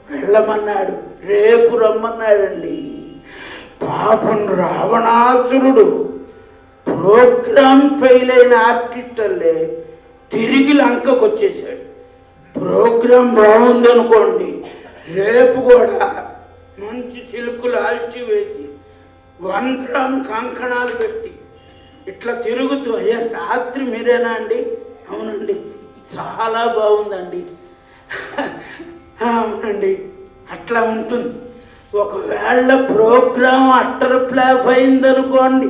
వెళ్ళమన్నాడు, రేపు రమ్మన్నాడండి. పాపం రావణాసురుడు ప్రోగ్రామ్ ఫెయిల్ అయిన ఆర్టిస్టర్లే తిరిగి లంకకు వచ్చేసాడు. ప్రోగ్రాం బాగుందనుకోండి, రేపు కూడా మంచి సిల్కులు ఆల్చి వేసి 1 గ్రామ్ కంకణాలు పెట్టి ఇట్లా తిరుగుతూ, అయ్యా రాత్రి మీరేనా అండి? అవునండి, చాలా బాగుందండి. అవునండి, అట్లా ఉంటుంది. ఒకవేళ ప్రోగ్రాం అట్టర్ ఫ్లాప్ అయిందనుకోండి,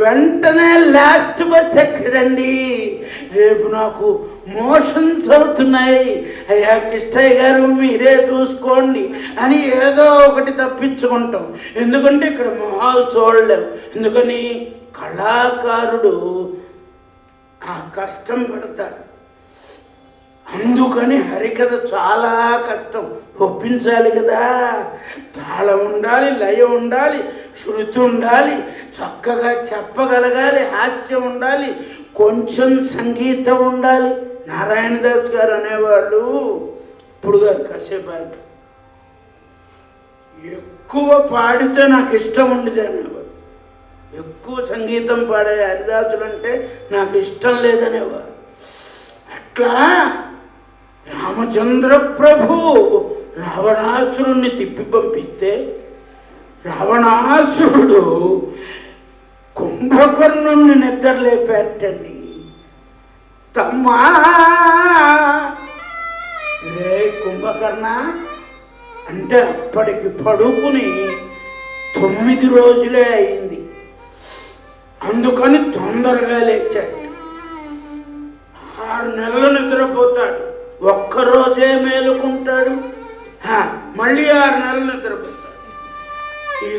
వెంటనే లాస్ట్ బస్ ఎక్కడండి, రేపు నాకు మోషన్స్ అవుతున్నాయి, అయ్యా కిష్టయ్య గారు మీరే చూసుకోండి అని ఏదో ఒకటి తప్పించుకుంటాం. ఎందుకంటే ఇక్కడ మొహాలు చూడలేవు. ఎందుకని కళాకారుడు ఆ కష్టం పడతాడు. అందుకని హరికథ చాలా కష్టం, ఒప్పించాలి కదా. తాళం ఉండాలి, లయ ఉండాలి, శృతి ఉండాలి, చక్కగా చెప్పగలగాలి, హాస్యం ఉండాలి, కొంచెం సంగీతం ఉండాలి. నారాయణదాస్ గారు అనేవాళ్ళు, ఇప్పుడు కాదు కాసేపు ఎక్కువ పాడితే నాకు ఇష్టం ఉండేది అనేవాడు. ఎక్కువ సంగీతం పాడే హరిదాసులు అంటే నాకు ఇష్టం లేదనేవారు. అట్లా రామచంద్ర ప్రభు రావణాసురుణ్ణి తిప్పి పంపిస్తే రావణాసురుడు కుంభకర్ణుణ్ణి నిద్రలేపేటండి. తమ్మా రే కుంభకర్ణ అంటే అప్పటికి పడుకుని 9 రోజులే అయింది. అందుకని తొందరగా లేచాడు. 6 నెలలు నిద్రపోతాడు, ఒక్కరోజే మేలుకుంటాడు, మళ్ళీ 6 నెలలు నిద్రపోతాడు. ఈ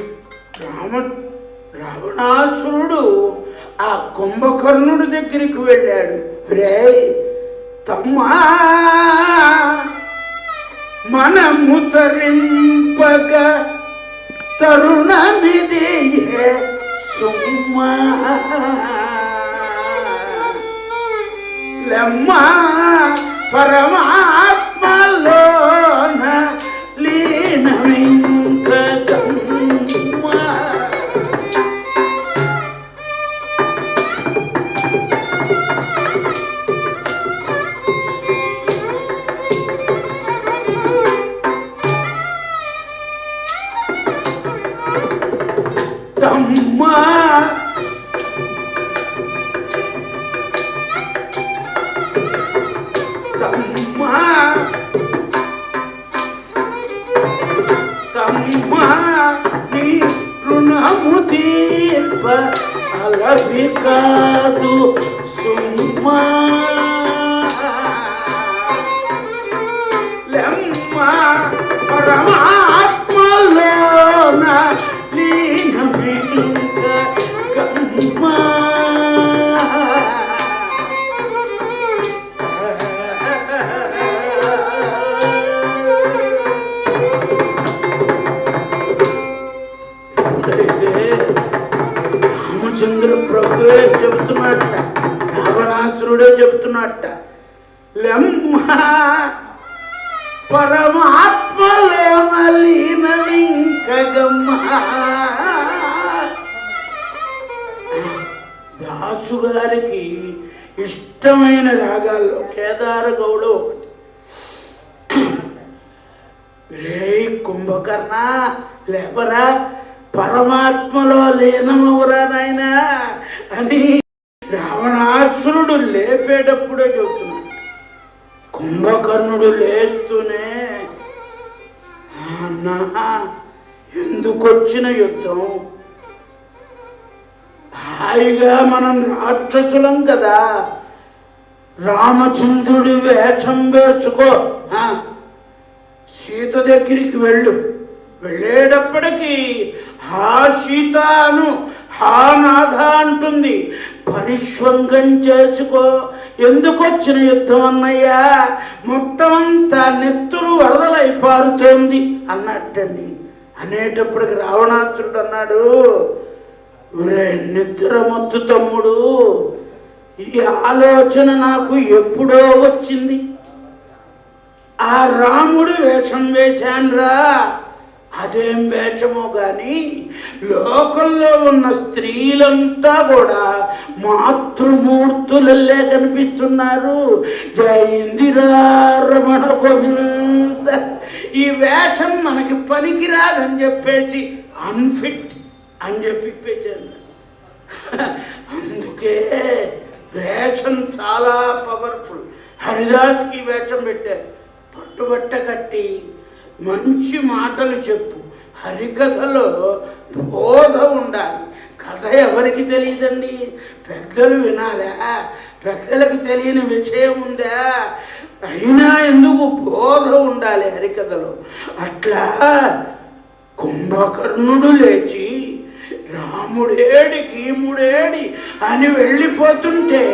రావణాసురుడు ఆ కుంభకర్ణుడి దగ్గరికి వెళ్ళాడు. రే తమ్మా, మనము తరింపగా తరుణమిది సుమ్మా లమ్మా పరమాత్మలోన లీనమింక తమ్మా కమ్మా కమ్మా నీ రుణము తీర్ప అలవి కాదు సుమ్మా లెమ్మ పరమాత్మలోన లీనమింక కమ్మా రామచంద్ర ప్రభువే చెబుతున్నట్ట, రావణాసురుడే చెబుతున్నట్ట, లెమ్మ పరమాత్మలోన లీనమింకగమ్మ. దాసు గారికి ఇష్టమైన రాగాల్లో కేదార గౌడ ఒకటి. రే కుంభకర్ణ లేవరా, పరమాత్మలో లీనమవురా నాయనా అని రావణాసురుడు లేపేటప్పుడే చెబుతున్నాడు. కుంభకర్ణుడు లేస్తూనే, అన్నా ఎందుకొచ్చిన యుద్ధం, హాయిగా మనం రాక్షసులం కదా, రామచంద్రుడి వేషం వేసుకో, సీత దగ్గరికి వెళ్ళు, వెళ్ళేటప్పటికీ హా సీత అను, హా నాథ అంటుంది, పరిష్వంగం చేసుకో, ఎందుకు వచ్చిన యుద్ధం అన్నయ్యా, మొత్తం అంతా నెత్తురు వరదలై పారుతోంది అన్నట్టండి. అనేటప్పటికి రావణాసురుడు అన్నాడు, ఒరే నిద్ర మొద్దు తమ్ముడు, ఈ ఆలోచన నాకు ఎప్పుడో వచ్చింది, ఆ రాముడు వేషం వేశాన్రా, అదేం వేషమో గాని లోకంలో ఉన్న స్త్రీలంతా కూడా మాతృమూర్తులల్లే కనిపిస్తున్నారు. జై ఇందిరా రమణ గోవింద, ఈ వేషం మనకి పనికిరాదని చెప్పేసి అన్ఫిట్ అని చెప్పేశాను. అందుకే వేషం చాలా పవర్ఫుల్. హరిదాస్కి వేషం పెట్టారు, పట్టుబట్ట కట్టి మంచి మాటలు చెప్పు, హరికథలో బోధ ఉండాలి. కథ ఎవరికి తెలియదండి, పెద్దలు వినాలా, పెద్దలకు తెలియని విషయం ఉందా, అయినా ఎందుకు బోధ ఉండాలి హరికథలో. అట్లా కుంభకర్ణుడు లేచి రాముడేడి కీముడేడి అని వెళ్ళిపోతుంటే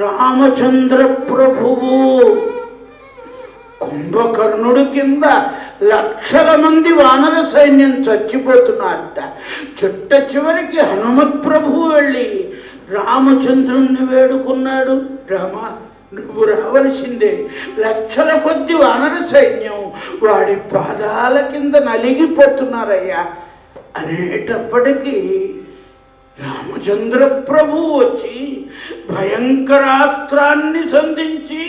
రామచంద్ర ప్రభువు కుంభకర్ణుడు కింద లక్షల మంది వానర సైన్యం చచ్చిపోతున్నట్ట. చిట్ట చివరికి హనుమత్ ప్రభువు వెళ్ళి రామచంద్రుణ్ణి వేడుకున్నాడు, రామ నువ్వు రావలసిందే, లక్షల కొద్ది వానర సైన్యం వాడి పాదాల కింద నలిగిపోతున్నారయ్యా అనేటప్పటికీ రామచంద్ర ప్రభు వచ్చి భయంకరాస్త్రాన్ని సంధించి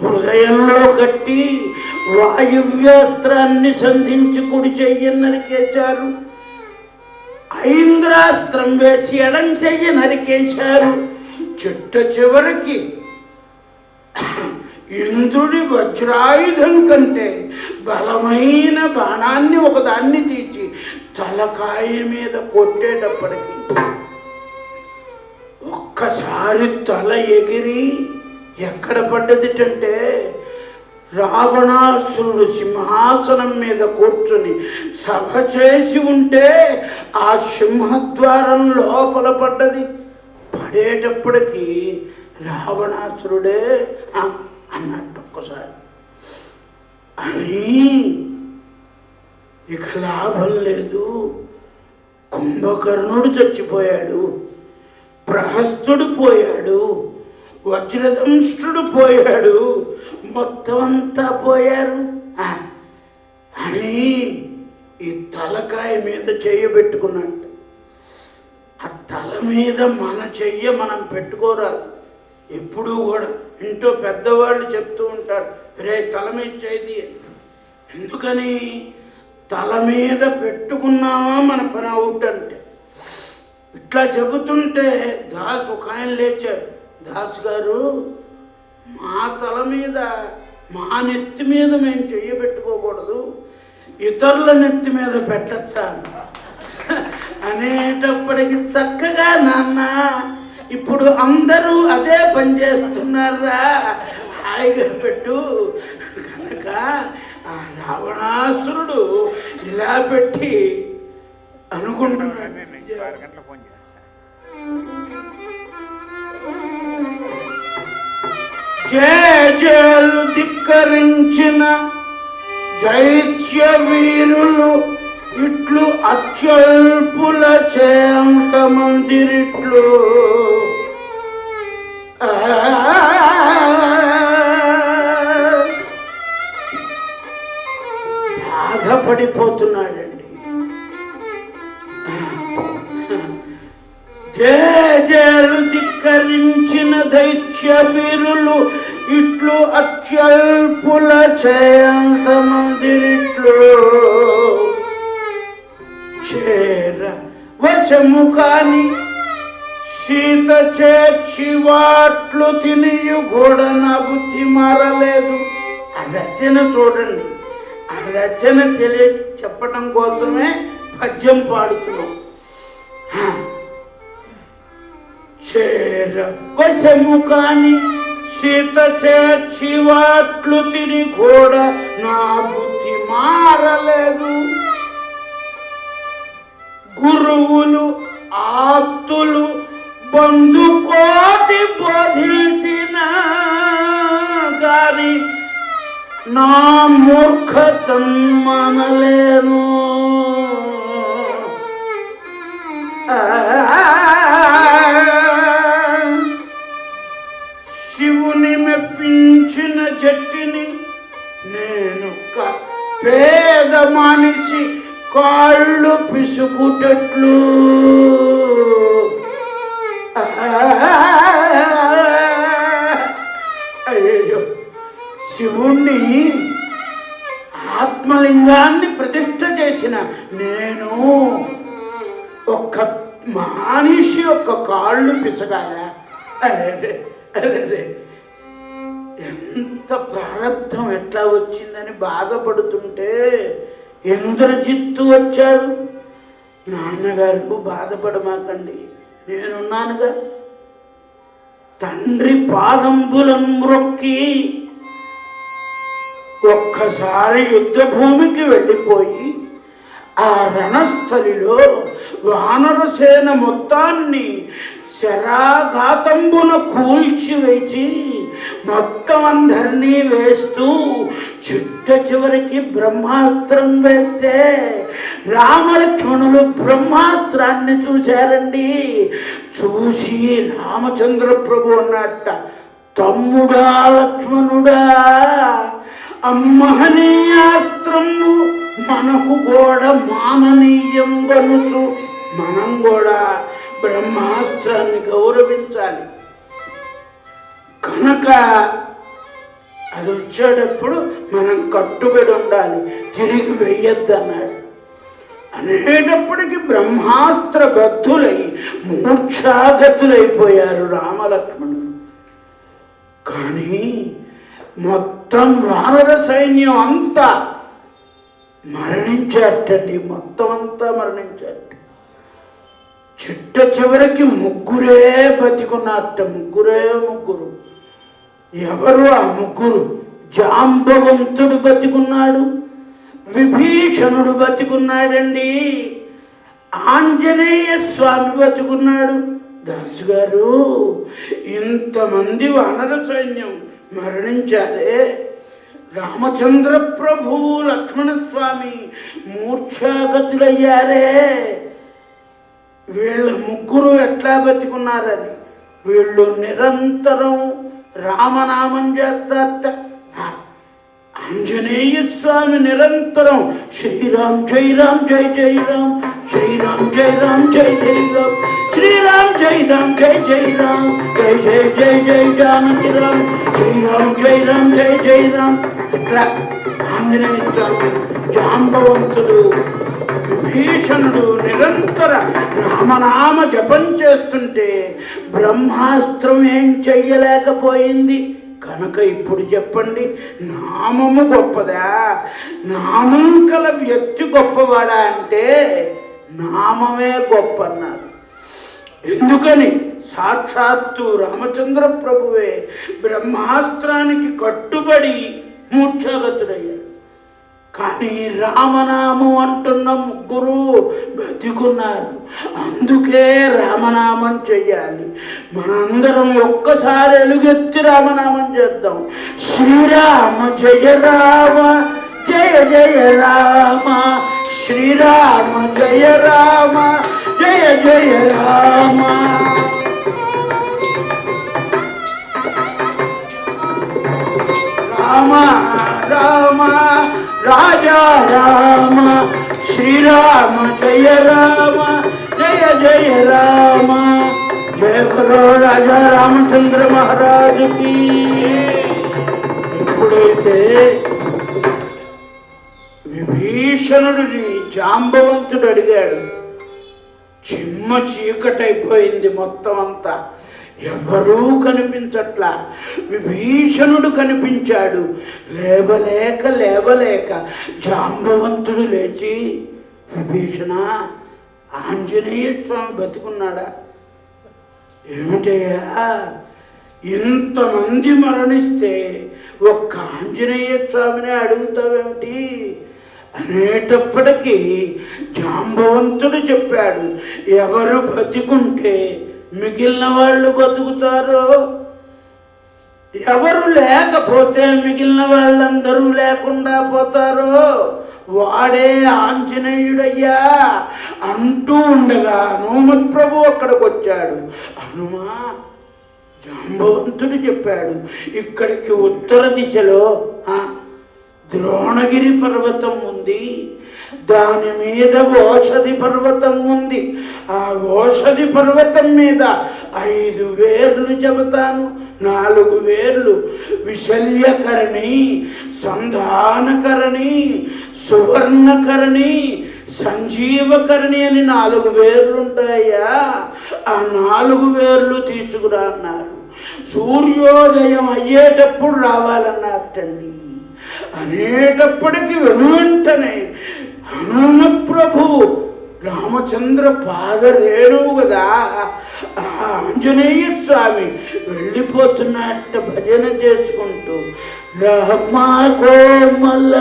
హృదయంలో కట్టి వాయువ్యాస్త్రాన్ని సంధించి కుడి చెయ్యి నరికేశారు, ఐంద్రాస్త్రం వేసి ఎడం చెయ్యి నరికేశారు. చిట్ట చివరికి ఇంద్రుడి వజ్రాయుధం కంటే బలమైన బాణాన్ని ఒకదాన్ని తీసి తలకాయ మీద కొట్టేటప్పటికి ఒక్కసారి తల ఎగిరి ఎక్కడ పడ్డదిటంటే రావణాసురుడు సింహాసనం మీద కూర్చుని సభ చేసి ఉంటే ఆ సింహద్వారం లోపల పడ్డది. పడేటప్పటికి రావణాసురుడే అన్నట్టు ఒక్కసారి అని, ఇక లాభం లేదు, కుంభకర్ణుడు చచ్చిపోయాడు, ప్రహస్తుడు పోయాడు, వజ్రదంష్ట్రుడు పోయాడు, మొత్తం అంతా పోయారు అని ఈ తలకాయ మీద చెయ్యబెట్టుకున్నట్టు. ఆ తల మీద మన చెయ్య మనం పెట్టుకోరాదు. ఎప్పుడూ కూడా ఇంట్లో పెద్దవాళ్ళు చెప్తూ ఉంటారు, రే తల మీద చేయి. ఎందుకని? తల మీద పెట్టుకున్నామా మన పని అవుట్ అంటే. ఇట్లా చెబుతుంటే దాసు ఒక ఆయన లేచాడు, దాసు గారు మా తల మీద, మా నెత్తి మీద మేము చెయ్యబెట్టుకోకూడదు, ఇతరుల నెత్తి మీద పెట్టచ్చా అనేటప్పటికి చక్కగా నాన్న ఇప్పుడు అందరూ అదే పని చేస్తున్నారా, హాయిగా పెట్టు కనుక ఆ రావణాసురుడు ఇలా పెట్టి అనుకుంటున్నాడు. జేజేలు ధిక్కరించిన దైత్య వీరులు ఇట్లు అత్యల్పుల చేంత మందిరిట్లు బాధపడిపోతున్నాడండి. జేజేలు ధిక్కరించిన దైత్య వీరులు ఇట్లు అత్యల్పుల చేంత మందిరిట్లు చేర వశము కాని సీత చేర్చి వాట్లు తినియు కూడా నా బుద్ధి మారలేదు. ఆ రచన చూడండి, ఆ రచన చెప్పటం కోసమే పద్యం పాడుతున్నాం. చేర వశము కాని సీత చేర్చి వాట్లు తిని కూడా నా బుద్ధి మారలేదు. గురువులు ఆప్తులు బంధుకోటి బోధించిన గాని నా మూర్ఖతం మనలేను. శివుని మెప్పించిన జట్టిని నేను పేద మనిషి కాళ్ళు పిసుకుటట్లు అయ్యో శివుణ్ణి ఆత్మలింగాన్ని ప్రతిష్ఠ చేసిన నేను ఒక్క మనిషి ఒక్క కాళ్ళు పిసగాయా? అరే అరే ఎంత ప్రారంధం ఎట్లా వచ్చిందని బాధపడుతుంటే ఇంద్రజిత్తు వచ్చాడు. నాన్నగారు బాధపడమాకండి, నేనున్నానుగా. తండ్రి పాదంబులను మ్రొక్కి ఒక్కసారి యుద్ధ భూమికి వెళ్ళిపోయి ఆ రణస్థలిలో వానరసేన మొత్తాన్ని శరాఘాతంబున కూల్చివేసి మొత్తం అందరినీ వేస్తూ చిట్ట చివరికి బ్రహ్మాస్త్రం వేస్తే రామలక్ష్మణులు బ్రహ్మాస్త్రాన్ని చూశారండి. చూసి రామచంద్ర ప్రభు అన్నట్ట, తమ్ముడా లక్ష్మణుడా, అమ్మహనీయాస్త్రము మనకు కూడా మాననీయం బనుచు మనం కూడా బ్రహ్మాస్త్రాన్ని గౌరవించాలి. కనుక అది వచ్చేటప్పుడు మనం కట్టుబడి ఉండాలి, తిరిగి వెయ్యొద్దన్నాడు. అనేటప్పటికీ బ్రహ్మాస్త్ర బద్ధులై మూర్ఛాగతులైపోయారు రామలక్ష్మణులు. కానీ మొత్తం వానర సైన్యం అంతా మరణించారటండి, మొత్తం అంతా మరణించారట. చిట్ట చివరికి ముగ్గురే బతికున్నారట, ముగ్గురు. ఎవరు ఆ ముగ్గురు? జాంబవంతుడు బతికున్నాడు, విభీషణుడు బతికున్నాడండి, ఆంజనేయ స్వామి బతికున్నాడు. దాసు గారు, ఇంతమంది వానర సైన్యం మరణించారే, రామచంద్ర ప్రభు లక్ష్మణస్వామి మూర్ఛాగతులయ్యారే, వీళ్ళ ముగ్గురు ఎట్లా బతికున్నారని. వీళ్ళు నిరంతరం రామనామం చేస్తారట. ఆంజనేయ స్వామి నిరంతరం శ్రీరామ్ జై రామ్ జై జై రామ్, శ్రీరామ్ జై రామ్ జై జై రామ్, శ్రీరామ్ జై రామ్ జై జై రామ్, జై జై జై జై జానకి రామ్, శ్రీరామ్ జై రామ్ జై జై రామ్. ఇట్లా ఆంజనేయ స్వామి, జాంబవంతుడు, విభీషణుడు నిరంతర రామనామ జపం చేస్తుంటే బ్రహ్మాస్త్రం ఏం చెయ్యలేకపోయింది. కనుక ఇప్పుడు చెప్పండి, నామము గొప్పదా, నామం కల వ్యక్తి గొప్పవాడా అంటే నామమే గొప్ప అన్నారు. ఎందుకని? సాక్షాత్తు రామచంద్ర ప్రభువే బ్రహ్మాస్త్రానికి కట్టుబడి మూర్ఛాగతుడయ్యాడు. కానీ రామనామం అంటున్న ముగ్గురు బతికున్నారు. అందుకే రామనామం చెయ్యాలి. మనందరం ఒక్కసారి ఎలుగెత్తి రామనామం చేద్దాం. శ్రీరామ జయ రామ జయ జయ రామ, శ్రీరామ జయ రామ జయ జయ రామ. రామ రామ రాజా రామ, శ్రీరామ జయ రామ జయ జయ రామ. జయ బలో రాజా రామచంద్ర మహారాజుకి. ఎప్పుడైతే విభీషణుడిని జాంబవంతుడు అడిగాడు, చిమ్మ చీకటైపోయింది మొత్తం అంతా, ఎవరూ కనిపించట్లా. విభీషణుడు కనిపించాడు. లేవలేక లేవలేక జాంబవంతుడు లేచి, విభీషణ, ఆంజనేయ స్వామి బతికున్నాడా? ఏమిటయ్యా, ఇంతమంది మరణిస్తే ఒక్క ఆంజనేయ స్వామిని అడుగుతావేమిటి అనేటప్పటికీ జాంబవంతుడు చెప్పాడు, ఎవరు బతికుంటే మిగిలిన వాళ్ళు బతుకుతారో, ఎవరు లేకపోతే మిగిలిన వాళ్ళందరూ లేకుండా పోతారో వాడే ఆంజనేయుడయ్యా అంటూ ఉండగా హనుమత్ ప్రభు అక్కడికి వచ్చాడు. హనుమా, జాంబవంతుడు చెప్పాడు, ఇక్కడికి ఉత్తర దిశలో ద్రోణగిరి పర్వతం ఉంది, దాని మీద ఓషధి పర్వతం ఉంది. ఆ ఓషధి పర్వతం మీద 5 వేర్లు చెబుతాను. 4 వేర్లు విశల్యకరణి, సంధానకరణి, సువర్ణకరణి, సంజీవకరణి అని 4 వేర్లుంటాయా. ఆ 4 వేర్లు తీసుకురా అన్నారు. సూర్యోదయం అయ్యేటప్పుడు రావాలన్నారటండి. అనేటప్పటికి వెనువెంటనే హనుమత్ ప్రభువు రామచంద్ర పాదరేణువు కదా, ఆంజనేయ స్వామి వెళ్ళిపోతున్నట్ట భజన చేసుకుంటూ, రామ కోమల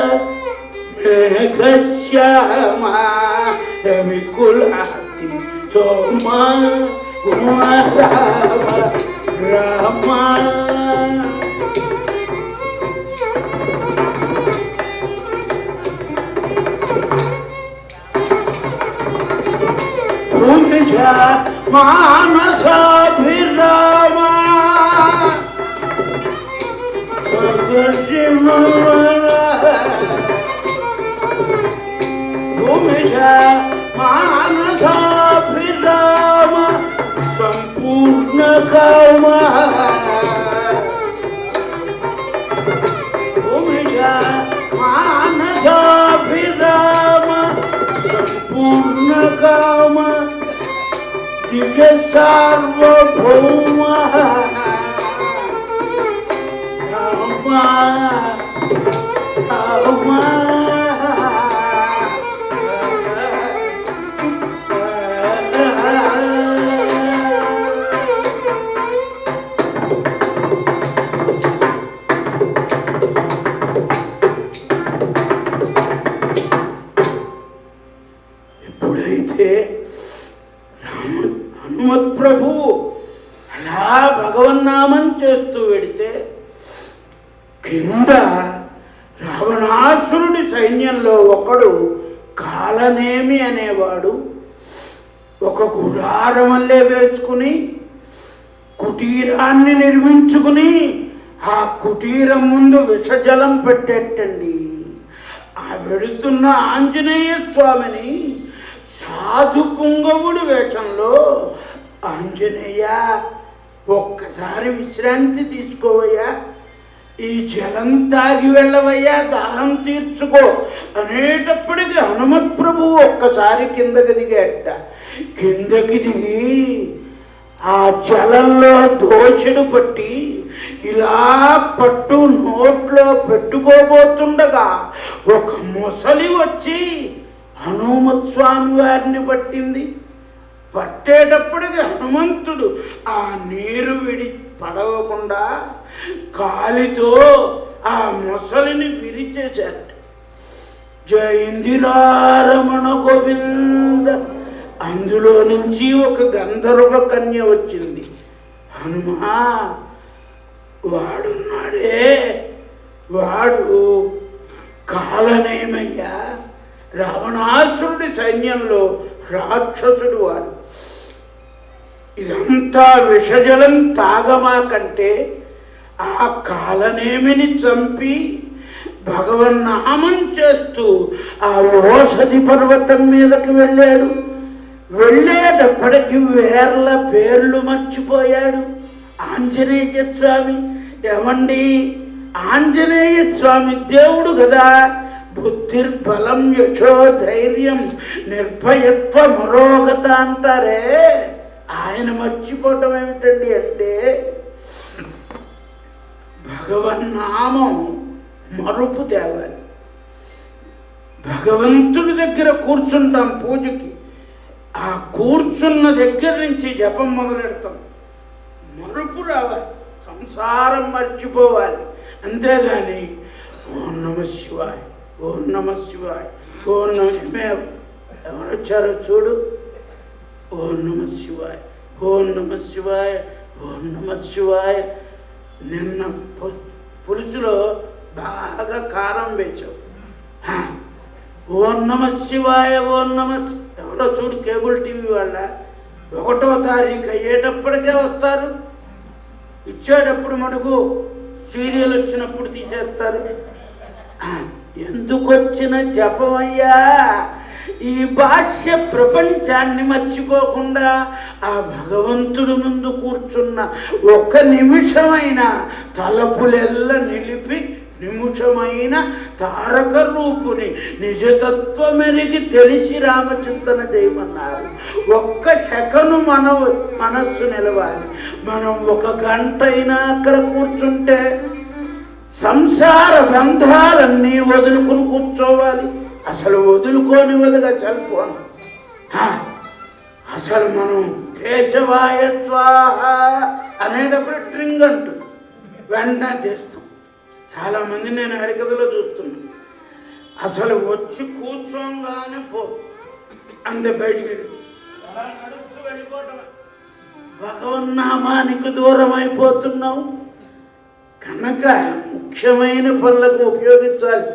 మేఘశ్యామ రవికులాతి సోమ రామ రామ. మానసాభిరామ భూమిష మానసాభిరామ సంపూర్ణ కామ. భూమిష మానసాభిరామ సంపూర్ణ కామ దివ్య సార్వభౌమ రామ రామ. ఎప్పుడైతే హనుమత్ ప్రభు అలా భగవన్నామం చేస్తూ వెడితే కింద రావణాసురుడి సైన్యంలో ఒకడు కాలనేమి అనేవాడు ఒక గుడారం వల్లే వేసుకుని కుటీరాన్ని నిర్మించుకుని ఆ కుటీరం ముందు విషజలం పెట్టేటండి. ఆ వెడుతున్న ఆంజనేయ స్వామిని సాధు పుంగవుడి వేషంలో, ఆంజనేయ ఒక్కసారి విశ్రాంతి తీసుకోవయ్యా, ఈ జలం తాగి వెళ్ళవయ్యా, దాహం తీర్చుకో అనేటప్పటికీ హనుమత్ ప్రభువు ఒక్కసారి కిందకి దిగేట. కిందకి దిగి ఆ జలంలో దోషుడు పట్టి ఇలా పట్టు నోట్లో పెట్టుకోబోతుండగా ఒక మొసలి వచ్చి హనుమత్ స్వామి వారిని పట్టింది. పట్టేటప్పటికి హనుమంతుడు ఆ నీరు పడవకుండా కాలితో ఆ మొసలిని విరిచేశారు. జయిందిరారమణ గోవింద. అందులో నుంచి ఒక గంధర్వ కన్య వచ్చింది. హనుమా, వాడున్నాడే, వాడు కాలనేమయ్యా, రావణాసురుడి సైన్యంలో రాక్షసుడు వాడు. ఇదంతా విషజలం తాగమాకంటే ఆ కాలనేమిని చంపి భగవన్నామం చేస్తూ ఆ ఓషధి పర్వతం మీదకి వెళ్ళాడు. వెళ్ళేటప్పటికి వేర్ల పేర్లు మర్చిపోయాడు. ఆంజనేయ స్వామి. ఏమండి, ఆంజనేయ స్వామి దేవుడు కదా. బుద్ధిర్బలం యశో ధైర్యం నిర్భయత్వ మరోగత అంటారే, ఆయన మర్చిపోవటం ఏమిటండి అంటే భగవన్నామం మరుపు తేవాలి. భగవంతుడి దగ్గర కూర్చుంటాం పూజకి, ఆ కూర్చున్న దగ్గర నుంచి జపం మొదలెడతాం. మరుపు రావాలి, సంసారం మర్చిపోవాలి. అంతేగాని ఓం నమ శివాయ, ఓం నమ శివాయ, ఓం నమ ఎవరు వచ్చారో చూడు, ఓం నమ శివాయ, ఓం నమ శివాయ, ఓం నమ శివాయ. నిన్న పులుసులో బాగా కారం వేసావు. ఓం నమ శివాయ, ఓం నమ. ఎవరో చూడు, కేబుల్ టీవీ వాళ్ళ 1వ తారీఖు అయ్యేటప్పటికే వస్తారు. ఇచ్చేటప్పుడు మనకు సీరియల్ వచ్చినప్పుడు తీసేస్తారు. ఎందుకు వచ్చిన జపమయ్యా? ఈ బాహ్య ప్రపంచాన్ని మర్చిపోకుండా ఆ భగవంతుడి ముందు కూర్చున్న ఒక్క నిమిషమైన తలపులెల్ల నిలిపి నిమిషమైన తారక రూపుని నిజతత్వమెరిగి తెలిసి రామచింతన చేయమన్నారు. ఒక్క సెకను మనస్సు నిలవాలి. మనం 1 గంట అయినా అక్కడ కూర్చుంటే సంసార బంధాలన్నీ వదులుకుని కూర్చోవాలి. అసలు వదులుకోనివదుగా సెల్ ఫోన్. అసలు మనం కేశవాయ స్వాహ అనేటప్పుడు ట్రింగ్ అంటూ వెంటనే చేస్తాం. చాలామంది నేను హరికథలో చూస్తున్నాను. అసలు వచ్చి కూర్చోగానే అంతే బయటికి నడుస్తూ వెళ్ళిపోవటం. భగవన్నామానికి దూరం అయిపోతున్నాం కనుక ముఖ్యమైన పనులకు ఉపయోగించాలి.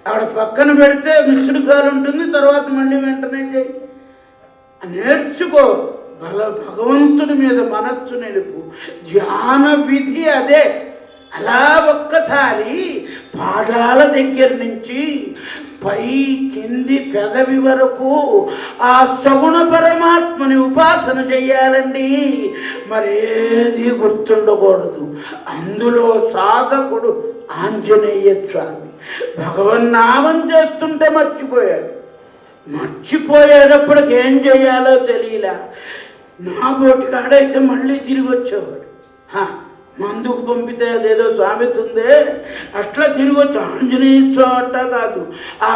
ఆవిడ పక్కన పెడితే మిస్డ్ కాల్ ఉంటుంది, తర్వాత మళ్ళీ వెంటనే చేయి. నేర్చుకో. భగవంతుడి మీద మనస్సు నిలుపు. ధ్యాన విధి అదే. అలా ఒక్కసారి పాదాల దగ్గర నుంచి పై కింది పెదవి వరకు ఆ సగుణ పరమాత్మని ఉపాసన చెయ్యాలండి. మరేది గుర్తుండకూడదు. అందులో సాధకుడు ఆంజనేయ స్వామి. భగవన్నామం చేస్తుంటే మర్చిపోయాడు. మర్చిపోయేటప్పటికి ఏం చేయాలో తెలియలా. నా బోటి కాడైతే మళ్ళీ తిరిగి వచ్చేవాడు. మందుకు పంపితే అదేదో సామెత ఉందే, అట్లా తిరిగి వచ్చి ఆంజనేయ స్వామి అట్ట కాదు, ఆ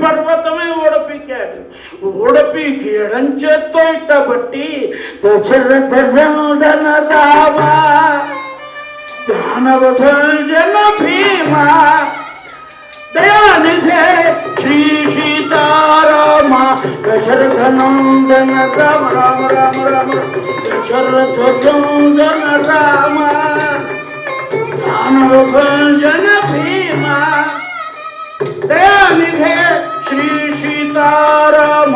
పర్వతమే ఊడపీకాడు. ఊడపీకి ఎడంచేత్తో ఇట్ట బట్టి దశరథ రామ దానవభంజన భీమ దయానిధే శ్రీ సీతారామ దశరథ నందన రామ రామ రామ రామ దశరథ నందన రామ దానవభంజన భీమ దయానిధే శ్రీ సీతారామ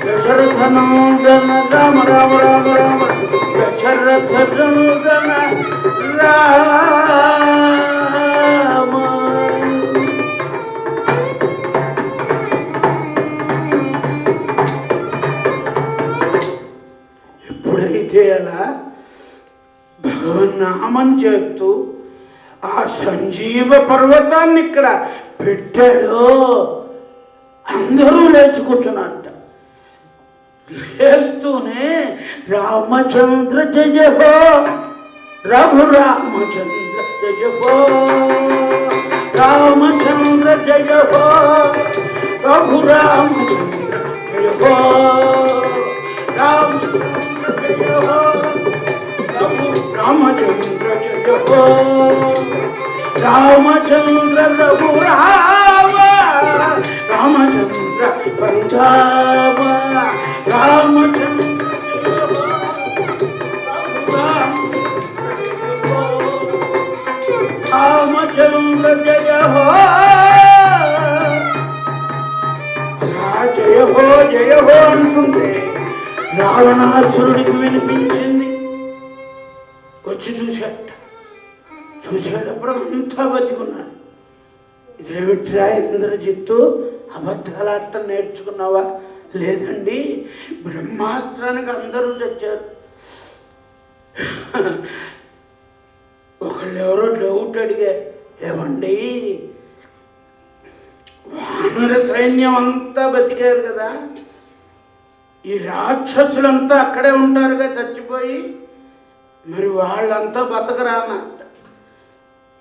దశరథ నందన రామ రామ రామ రామ దశరథ నందన రామ. ఎప్పుడైతే అలా భగవన్నామం చేస్తూ ఆ సంజీవ పర్వతాన్ని ఇక్కడ పెట్టాడో అందరూ లేచి కూర్చున్నట్ట. లేస్తూనే రామచంద్ర జయ హో రఘురామచంద్ర జయ హో, రామచంద్ర జయ హో, రఘురామచంద్ర జయ హో, రామచంద్ర జయ హో, రఘురామచంద్ర జయ హో, రామచంద్ర రఘురామ, రామచంద్ర పంజాబ, రామచంద్ర రామచంద్ర జయ హో, జయ హో జయ హో అంటుంటే రావణాసురుడికి వినిపించింది. వచ్చి చూసేటప్పుడు అంతా బతికున్నాడు. ఇదేమిట్రా ఇంద్రజిత్తు, అబద్ధాలాట నేర్చుకున్నావా? లేదండి, బ్రహ్మాస్త్రానికి అందరూ చచ్చారు. ఒకళ్ళు ఎవరో డౌట్ అడిగారు, ఏమండి వానర సైన్యం అంతా బతికారు కదా, ఈ రాక్షసులంతా అక్కడే ఉంటారుగా చచ్చిపోయి, మరి వాళ్ళంతా బతకరా అన్నట్ట.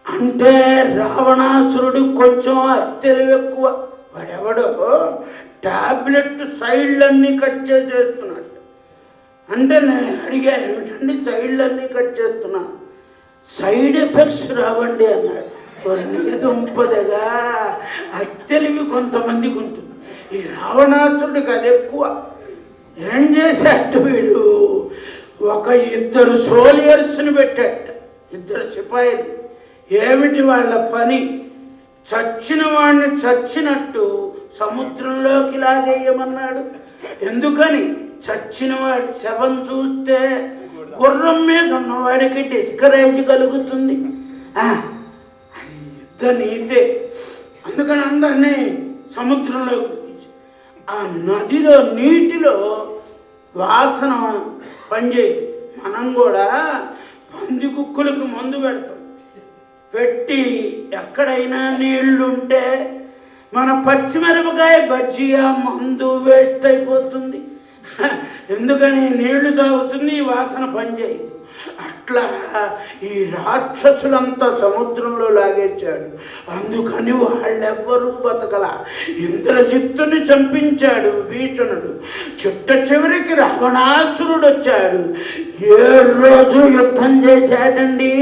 అంటే రావణాసురుడు కొంచెం తెలివి ఎక్కువ. వాడెవడో టాబ్లెట్ సైడ్లన్నీ కట్ చేసేస్తున్నాడు. అంటే నేను అడిగాను, ఏమిటండి సైడ్లన్నీ కట్ చేస్తున్నా, సైడ్ ఎఫెక్ట్స్ రావండి అన్నాడు. దుంపదగా అత్తెలివి కొంతమందికి ఉంటుంది, ఈ రావణాసురుడికి అది ఎక్కువ. ఏం చేశాడు వీడు, ఒక 2 సోల్జర్స్ని పెట్టాట, 2 సిపాయిలు. ఏమిటి వాళ్ళ పని, చచ్చిన వాడిని చచ్చినట్టు సముద్రంలోకి లాగేయమన్నాడు. ఎందుకని, చచ్చిన వాడి శవం చూస్తే గుర్రం మీద ఉన్నవాడికి డిస్కరేజ్ కలుగుతుంది. యుద్ధ నీతే. అందుకని అందరినీ సముద్రంలోకి తీసి, ఆ నదిలో నీటిలో వాసన పనిచేయదు. మనం కూడా పంది కుక్కులకు మందు పెడతాం, పెట్టి ఎక్కడైనా నీళ్లుంటే మన పచ్చిమిరపకాయ బజ్జియా మందు వేస్ట్ అయిపోతుంది. ఎందుకని నీళ్లు తాగుతుంది, ఈ వాసన పనిచేయదు. అట్లా ఈ రాక్షసులంతా సముద్రంలో లాగేశాడు. అందుకని వాళ్ళెవ్వరూ బతకల. ఇంద్రజిత్తుని చంపించాడు భీషణుడు. చివరికి రావణాసురుడు వచ్చాడు. 7 రోజులు యుద్ధం చేశాడండి.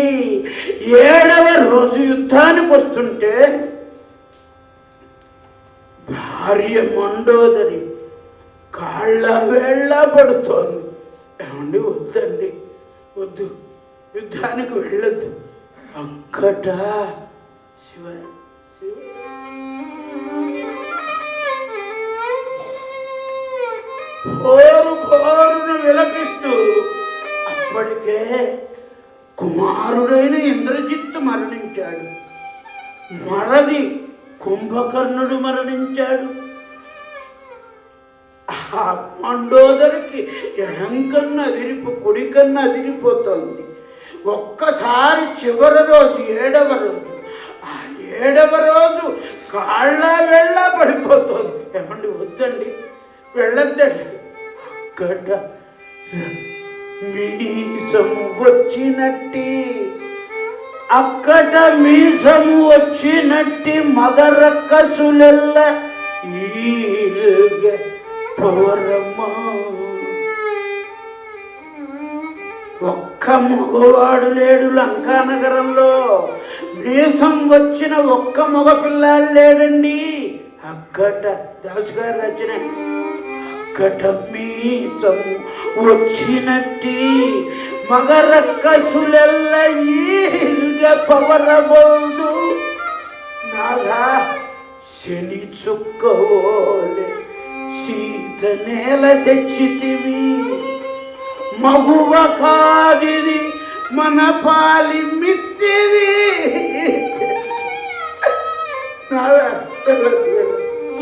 7వ రోజు యుద్ధానికి వస్తుంటే భార్య మండోదరి కాళ్ళ వేళ్ళ పడుతోంది. ఏమండి, వద్దండి, వద్దు, యుద్ధానికి వెళ్ళొద్దు. అక్కట భోరును విలపిస్తూ, అప్పటికే కుమారుడైన ఇంద్రజిత్తు మరణించాడు. మరది కుంభకర్ణుడు మరణించాడు. ఆ మండోదరికి ఎడంకన్నా కుడికన్నా అదిరిపోతుంది. ఒక్కసారి చివరి రోజు 7వ రోజు, ఆ 7వ రోజు కాళ్ళ వెళ్ళ పడిపోతుంది. ఏమండి, వద్దండి, వెళ్ళొద్దండి. అక్కడ మీసము వచ్చినట్టి, అక్కట మీసము వచ్చినట్టి మగరక్కసులెల్ల ఈల్గ పవరమ్మా. ఒక్క మగవాడు లేడు లంకానగరంలో. మీసం వచ్చిన ఒక్క మగ పిల్లాడు లేడండి. అక్కట దాసు గారు రచన, అక్కట మీసం వచ్చినట్టి మగరక్కసులెల్ల ఈల్గ పవరబోదు. నాగా శని చుక్కవోలే సీత నేల తెచ్చితివి, మగువ కాదిది మన పాలి మిత్తిది.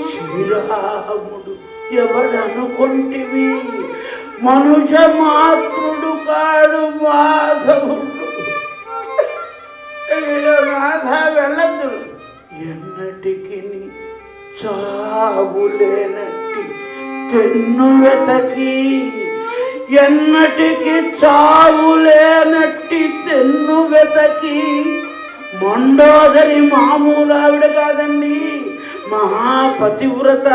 శ్రీరాముడు ఎవడనుకొంటివి, మనుజ మాతృడు కాడు మాధవుడు. నాథ వెళ్ళద్దు, ఎన్నటికి చావులేనట్టి తెన్ను వెతకి ఎన్నటికి చావులేనట్టి తెన్ను వెతకి. మండోదరి మామూలు ఆవిడ కాదండి, మహాపతివ్రత.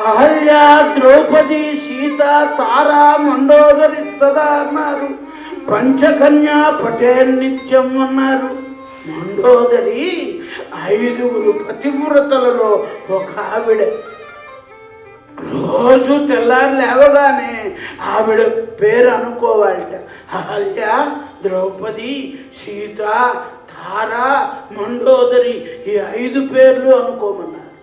అహల్య, ద్రౌపది, సీత, తారా, మండోదరి తదా అన్నారు. పంచకన్యా పటేల్ నిత్యం అన్నారు. మండోదరి 5 పతివ్రతలలో ఒక ఆవిడ. రోజు తెల్లారి లేవగానే ఆవిడ పేరు అనుకోవాలట. అహల్య, ద్రౌపది, సీత, తారా, మండోదరి, ఈ 5 పేర్లు అనుకోమన్నారు.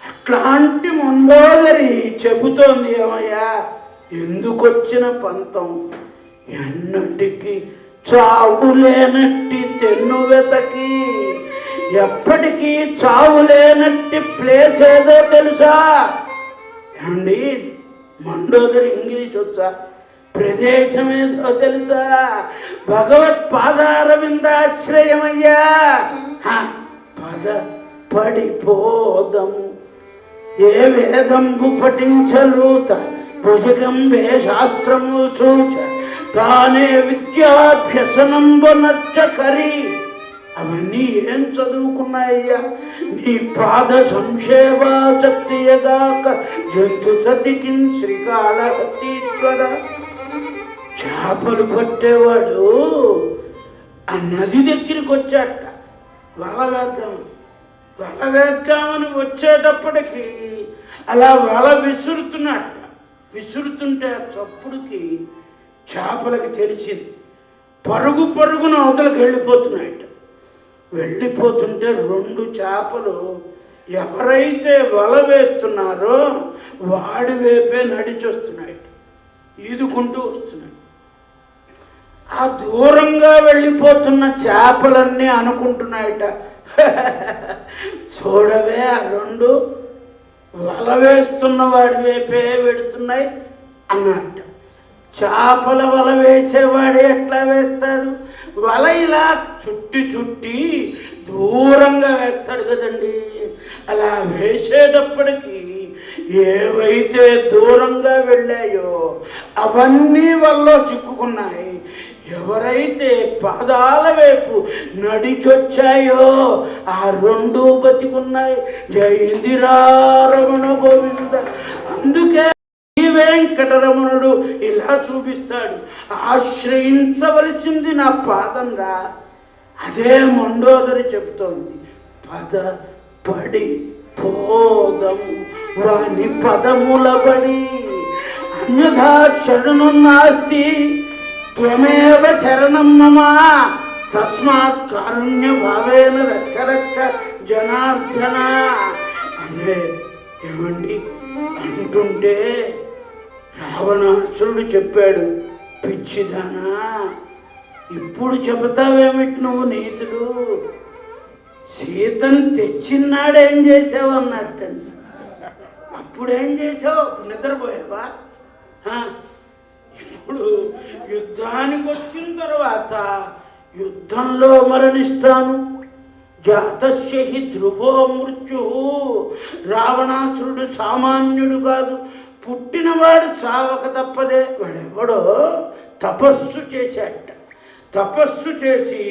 అట్లాంటి మండోదరి చెబుతోంది, ఏమయ్యా ఎందుకొచ్చిన పంతం, ఎన్నటికి చావులేనట్టి తెన్ను వెతకి. ఎప్పటికీ చావులేనట్టి ప్లేస్ ఏదో తెలుసా అండి? మండోదరి ఇంగ్లీష్ వచ్చా? ప్రదేశం ఏదో తెలుసా? భగవత్ పాదారవిందాశ్రయమయ్యా. పద పడిపోదము ఏ వేదంబు పఠించలూత, భుజగంబే శాస్త్రము సూచ, తానే విద్యాభ్యసనంబనర్చకరి. అవన్నీ ఏం చదువుకున్నాయ్యా? నీ పాద సంక్షేమాచక్తియగాక జంతు సతికిం శ్రీకాళహస్తీశ్వర. చేపలు పట్టేవాడు ఆ నది దగ్గరికి వచ్చాట. వల వేద్దామని వచ్చేటప్పటికి అలా వల విసురుతున్నట్ట. విసురుతుంటే ఆ చప్పుడుకి చేపలకి తెలిసింది. పరుగున అవతలకి వెళ్ళిపోతుంటే 2 చేపలు ఎవరైతే వల వేస్తున్నారో వాడి వైపే నడిచొస్తున్నాయి, ఈదుకుంటూ వస్తున్నాయి. ఆ దూరంగా వెళ్ళిపోతున్న చేపలన్నీ అనుకుంటున్నాయట, చూడవే ఆ 2 వల వేస్తున్న వాడి వైపే వెడుతున్నాయి అన్నట్ట. చేపల వల వేసేవాడే ఎట్లా వేస్తాడు? వల ఇలా చుట్టి దూరంగా వేస్తాడు కదండి. అలా వేసేటప్పటికి ఏవైతే దూరంగా వెళ్ళాయో అవన్నీ వలలో చిక్కుకున్నాయి. ఎవరైతే పాదాల వైపు నడిచొచ్చాయో ఆ 2 బతికున్నాయి. జై ఇందిరారమణ గోవింద. అందుకే వెంకటరమణుడు ఇలా చూపిస్తాడు, ఆశ్రయించవలసింది నా పాదం రా. అదే మండోదరి చెబుతోంది, పద పడి పోదము వాని పదములబడి. అన్యథా శరణం నాస్తి త్వమేవ శరణం మమ, తస్మాత్ కారుణ్య భావేన రక్ష జనార్దన. అంటే ఏమండి అంటుంటే రావణాసురుడు చెప్పాడు, పిచ్చిదానా ఇప్పుడు చెబుతావేమిటి నువ్వు నీతులు? సీతను తెచ్చినాడేం చేసావు అన్నట్టండి. అప్పుడేం చేసావు? నిద్రపోయావా? ఇప్పుడు యుద్ధానికి వచ్చిన తర్వాత యుద్ధంలో మరణిస్తాను, జాతస్య హి ధ్రువో మృత్యు. రావణాసురుడు సామాన్యుడు కాదు, పుట్టినవాడు చావక తప్పదే. వాడెవడో తపస్సు చేశాట. తపస్సు చేసి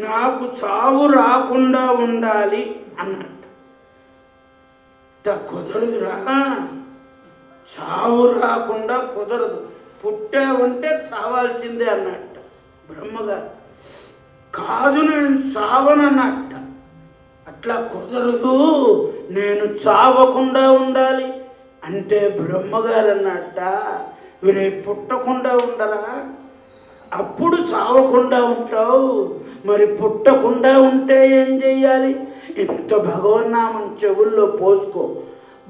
నాకు చావు రాకుండా ఉండాలి అన్నట్టు. కుదరదురా, చావు రాకుండా కుదరదు, పుట్టే ఉంటే చావాల్సిందే అన్నట్టు బ్రహ్మగారు. కాదు నేను చావనన్నట్ట. అట్లా కుదరదు, నేను చావకుండా ఉండాలి అంటే బ్రహ్మగారు అన్నట్ట. వీరే పుట్టకుండా ఉండరా? అప్పుడు చావకుండా ఉంటావు, మరి పుట్టకుండా ఉంటే ఏం చెయ్యాలి? ఇంత భగవన్నామం చెవుల్లో పోసుకో,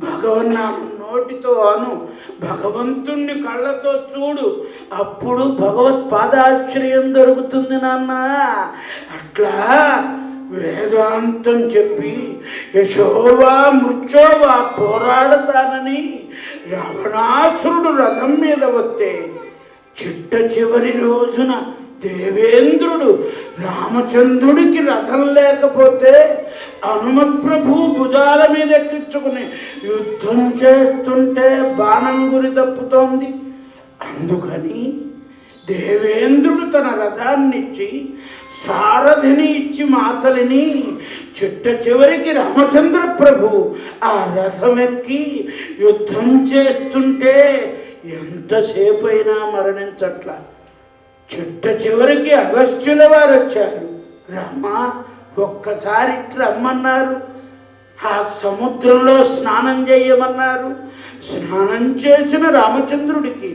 భగవన్నామం నోటితో అను, భగవంతుణ్ణి కళ్ళతో చూడు, అప్పుడు భగవత్ పాదాశ్రయం దొరుకుతుంది నాన్న. అట్లా వేదాంతం చెప్పి యశోవా మృత్యోవా పోరాడతానని రావణాసురుడు రథం మీద వస్తే చిట్ట చివరి రోజున దేవేంద్రుడు రామచంద్రుడికి రథం లేకపోతే హనుమత్ ప్రభు భుజాల మీద ఎక్కించుకుని యుద్ధం చేస్తుంటే బాణం గురి తప్పుతోంది. అందుకని దేవేంద్రుడు తన రథాన్నిచ్చి సారథిని ఇచ్చి మాతలిని చిట్ట చివరికి రామచంద్ర ప్రభు ఆ రథమెక్కి యుద్ధం చేస్తుంటే ఎంతసేపు అయినా మరణించట్ల. చిట్ట చివరికి అగస్త్యుల వారు వచ్చారు. రామా, ఒక్కసారి రమ్మన్నారు. ఆ సముద్రంలో స్నానం చేయమన్నారు. స్నానం చేసిన రామచంద్రుడికి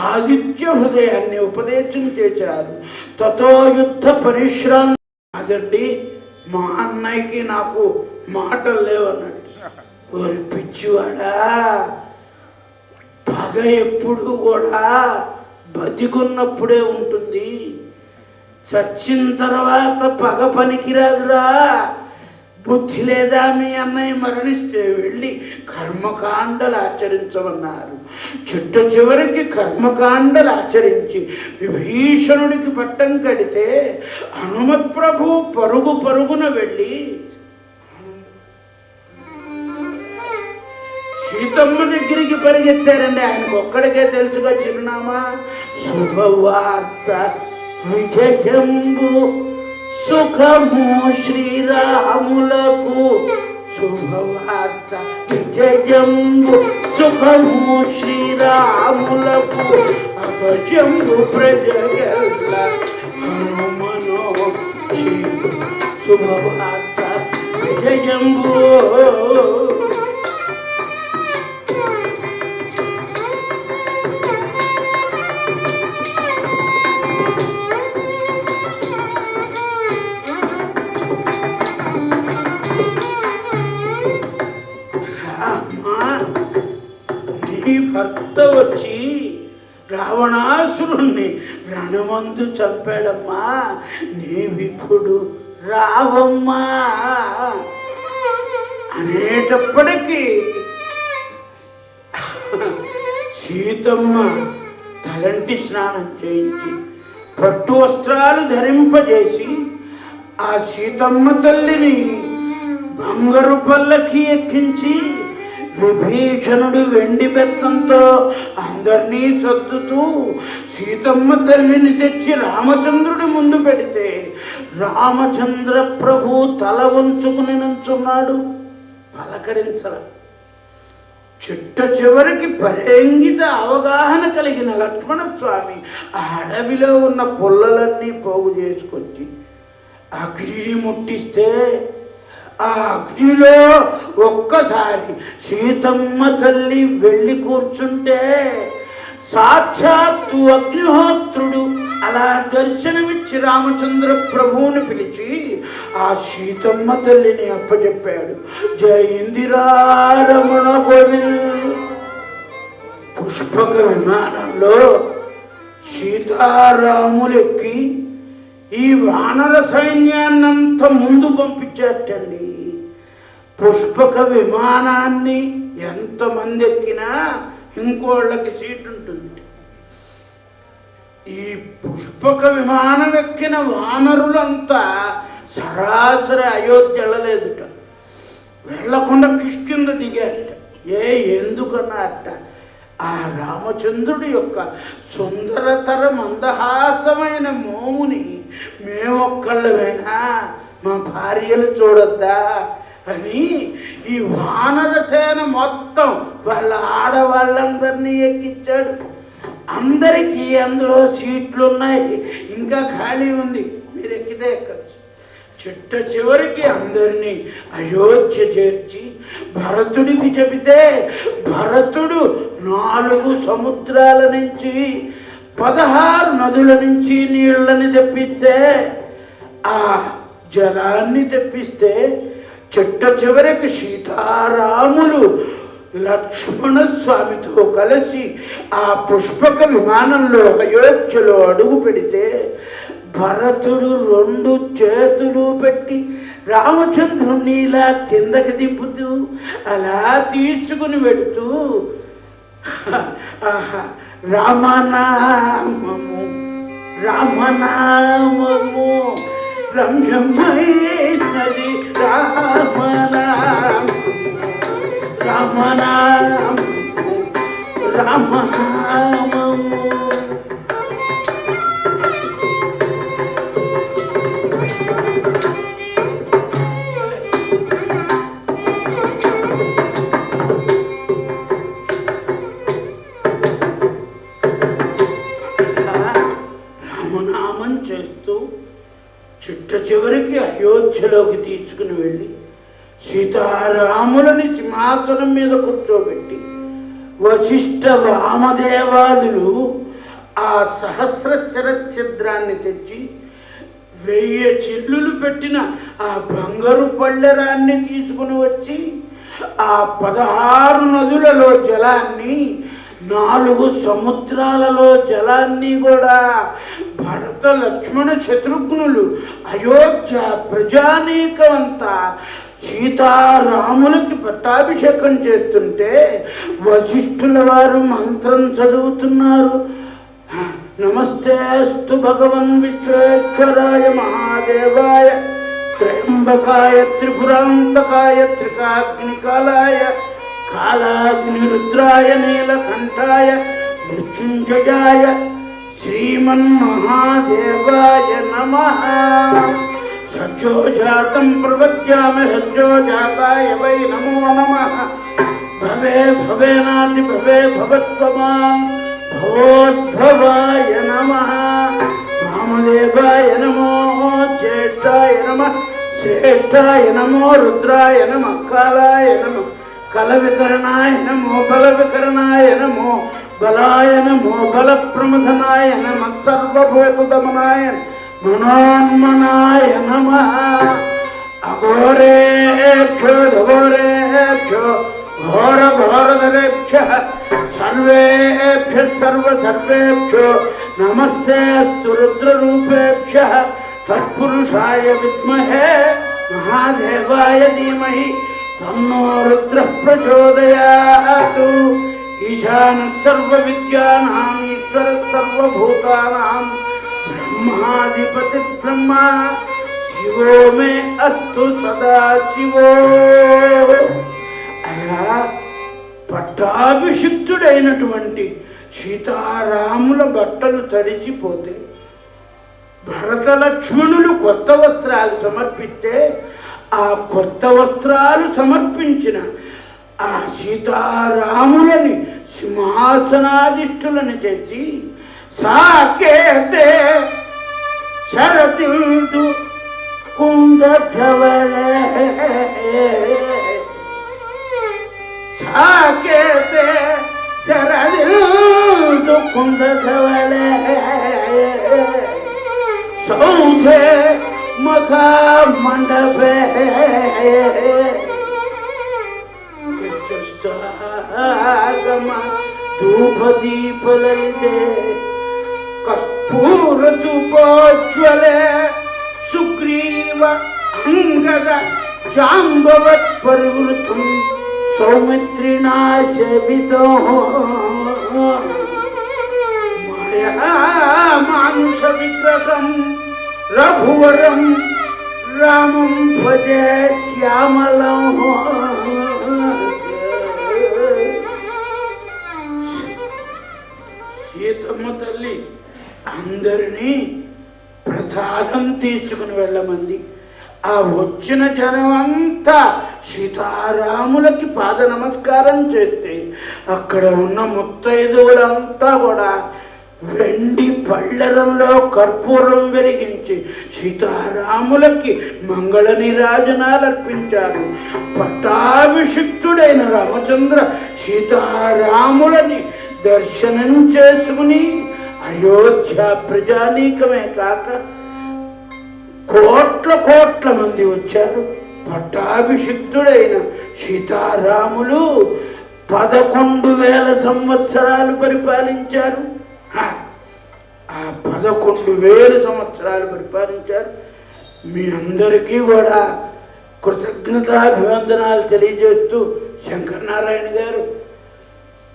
ఆదిత్య హృదయాన్ని ఉపదేశం చేశారు. తతో యుద్ధ పరిశ్రాంతి. అదండి, మా అన్నయ్యకి నాకు మాటలు లేవన్నట్టు. ఓరి పిచ్చివాడా, పగ ఎప్పుడు కూడా బతికున్నప్పుడే ఉంటుంది, చచ్చిన తర్వాత పగ పనికిరాదురా. బుద్ధి లేదా? మీ అన్నయ్య మరణిస్తే వెళ్ళి కర్మకాండలు ఆచరించమన్నారు. చిట్ట చివరికి కర్మకాండలు ఆచరించి విభీషణుడికి పట్టం కడితే హనుమత్ ప్రభు పరుగు పరుగున వెళ్ళి సీతమ్మ దగ్గరికి పరిగెత్తారండి. ఆయనకు ఒక్కడికే తెలుసుగా చిరునామా. శుభవార్త విజయంబు సుఖము శ్రీరాములకు. శుభవార్త విజయంబు సుఖము శ్రీరాములకు. అభయంబు ప్రజగల్ల హనుమనో శుభవార్త విజయంబు. భర్త వచ్చి రావణాసురుణ్ణి రణమందు చంపాడమ్మా, నీవిప్పుడు రావమ్మా అనేటప్పటికీ సీతమ్మ తలంటి స్నానం చేయించి పట్టు వస్త్రాలు ధరింపజేసి ఆ సీతమ్మ తల్లిని బంగారు పల్లకి ఎక్కించి విభీషణుడు వెండి బెత్తంతో అందరినీ సర్దుతూ సీతమ్మ తల్లిని తెచ్చి రామచంద్రుడి ముందు పెడితే రామచంద్ర ప్రభు తల వంచుకుని నుంచున్నాడు, పలకరించల. చిట్ట చివరికి పరేంగిత అవగాహన కలిగిన లక్ష్మణస్వామి ఆ అడవిలో ఉన్న పుల్లలన్నీ పోగు చేసుకొచ్చి అగ్నిని ముట్టిస్తే ఆ అగ్నిలో ఒక్కసారి సీతమ్మ తల్లి వెళ్ళి కూర్చుంటే సాక్షాత్తు అగ్నిహోత్రుడు అలా దర్శనమిచ్చి రామచంద్ర ప్రభువుని పిలిచి ఆ సీతమ్మ తల్లిని అప్పచెప్పాడు. జయ ఇందిరారమణ గోవింద. పుష్పక విమానంలో సీతారాములెక్కి ఈ వానర సైన్యాన్నంతా ముందు పంపించేటండి. పుష్పక విమానాన్ని ఎంతమంది ఎక్కినా ఇంకోళ్ళకి సీట్ ఉంటుంది. ఈ పుష్పక విమానం ఎక్కిన వానరులంతా సరాసరి అయోధ్య వెళ్ళలేదుట, వెళ్ళకుండా కిష్కింద దిగారట. ఎందుకన్నారట, ఆ రామచంద్రుడి యొక్క సుందరతర మందహాసమైన మోముని మేమొక్కళ్ళమైనా మా భార్యలు చూడొద్దా అని ఈ వానర సేన మొత్తం వాళ్ళ ఆడవాళ్ళందరినీ ఎక్కించాడు. అందరికీ అందులో సీట్లు ఉన్నాయి, ఇంకా ఖాళీ ఉంది, మీరు ఎక్కితే ఎక్కచ్చు. చిట్ట చివరికి అందరినీ అయోధ్య చేర్చి భరతుడికి చెబితే భరతుడు 4 సముద్రాల నుంచి 16 నదుల నుంచి నీళ్ళని తెప్పిస్తే ఆ జలాన్ని తెప్పిస్తే చిట్ట చివరికి సీతారాములు లక్ష్మణ స్వామితో కలిసి ఆ పుష్పక విమానంలో అయోధ్యలో అడుగు పెడితే భరతుడు 2 చేతులు పెట్టి రామచంద్రుణ్ణి ఇలా కిందకి దింపుతూ అలా తీసుకుని వెడుతూ రామనామము రామనామము రమ్యమైనది రామనామము రామనామము రామనామము అయోధ్యలోకి తీసుకుని వెళ్ళి సీతారాములని సింహాసనం మీద కూర్చోబెట్టి వశిష్ఠ వామదేవాదులు ఆ సహస్ర శిరఛిద్రాన్ని తెచ్చి 1000 చిల్లులు పెట్టిన ఆ బంగారు పళ్ళెరాన్ని తీసుకుని వచ్చి ఆ 16 నదులలో జలాన్ని 4 సముద్రాలలో జలాన్ని కూడా భరత లక్ష్మణ శత్రుఘ్నులు అయోధ్య ప్రజానీకమంతా సీతారాములకి పట్టాభిషేకం చేస్తుంటే వశిష్ఠుల వారు మంత్రం చదువుతున్నారు. నమస్తేస్తు భగవన్ విశ్వేశ్వరాయ మహాదేవాయ త్రయంబకాయ త్రిపురాంతకాయ త్రికాగ్నికాలాయ కాలాగ్నిరుద్రాయ నీలకంఠాయ మృత్యుంజయాయ శ్రీమన్మహాదేవాయ నమః. సజ్జోజాతం ప్రవజ్యామి సజ్జోజాతాయ వై నమో నమః. భవే భవేనాతి భవే భవత్వమాన్ భవోద్భవాయ నమః. వామదేవాయ నమో జ్యేష్ఠాయ నమః. శ్రేష్ఠాయ నమో రుద్రాయ నమః. కాలాయ నమః. కలవికరణాయ నమో బలవికరణాయ నమో బలాయ నమో బలప్రమథనాయ నమః. సర్వభూతదమనాయ మనోన్మనాయ నమః. అఘోరేభ్యో ఘోరేభ్యో ఘోర ఘోరధరేభ్యః సర్వేభ్యః సర్వేభ్యో నమస్తే అస్తు రుద్రరూపేభ్యః. తత్పురుషాయ విద్మహే మహాదేవాయ ధీమహి తన్నో రుద్రః ప్రచోదయాత్. ఈశానః సర్వవిద్యానాం ఈశ్వరః సర్వభూతానాం బ్రహ్మాధిపతి బ్రహ్మ శివో మే అస్తు సదా శివో. అలా పట్టాభిషిక్తుడైనటువంటి సీతారాముల బట్టలు తడిసిపోతే భరత లక్ష్మణులు కొత్త వస్త్రాలు సమర్పిస్తే ఆ కొత్త వస్త్రాలు సమర్పించిన ఆ సీతారాములని సింహాసనాధిష్ఠులను చేసి సాకేతే శరతిందు కుందధవళే సాకేతే శరదిందు కుందధవళే సౌధే మఖా మండపే ధూపదీపలలితే కర్పూర ధూపోజ్వలే సుగ్రీవ అంగద జాంబవత్ పరివృతం సౌమిత్రిణా సేవితో మానుష విగ్రహం రఘువరం రామం భజే శ్యామలం. సీతమ్మ తల్లి అందరినీ ప్రసాదం తీసుకుని వెళ్ళమంది. ఆ వచ్చిన జనం అంతా సీతారాములకి పాద నమస్కారం చేస్తే అక్కడ ఉన్న ముత్తైదువులంతా కూడా వెండి పళ్ళెరంలో కర్పూరం వెలిగించి సీతారాములకి మంగళ నీరాజనాలు అర్పించారు. పట్టాభిషిక్తుడైన రామచంద్ర సీతారాములని దర్శనం చేసుకుని అయోధ్య ప్రజానీకమే కాక కోట్ల మంది వచ్చారు. పట్టాభిషిక్తుడైన సీతారాములు 11,000 సంవత్సరాలు పరిపాలించారు. ఆ 11,000 సంవత్సరాలు పరిపాలించారు. మీ అందరికీ కూడా కృతజ్ఞతాభివందనాలు తెలియజేస్తూ శంకరనారాయణ గారు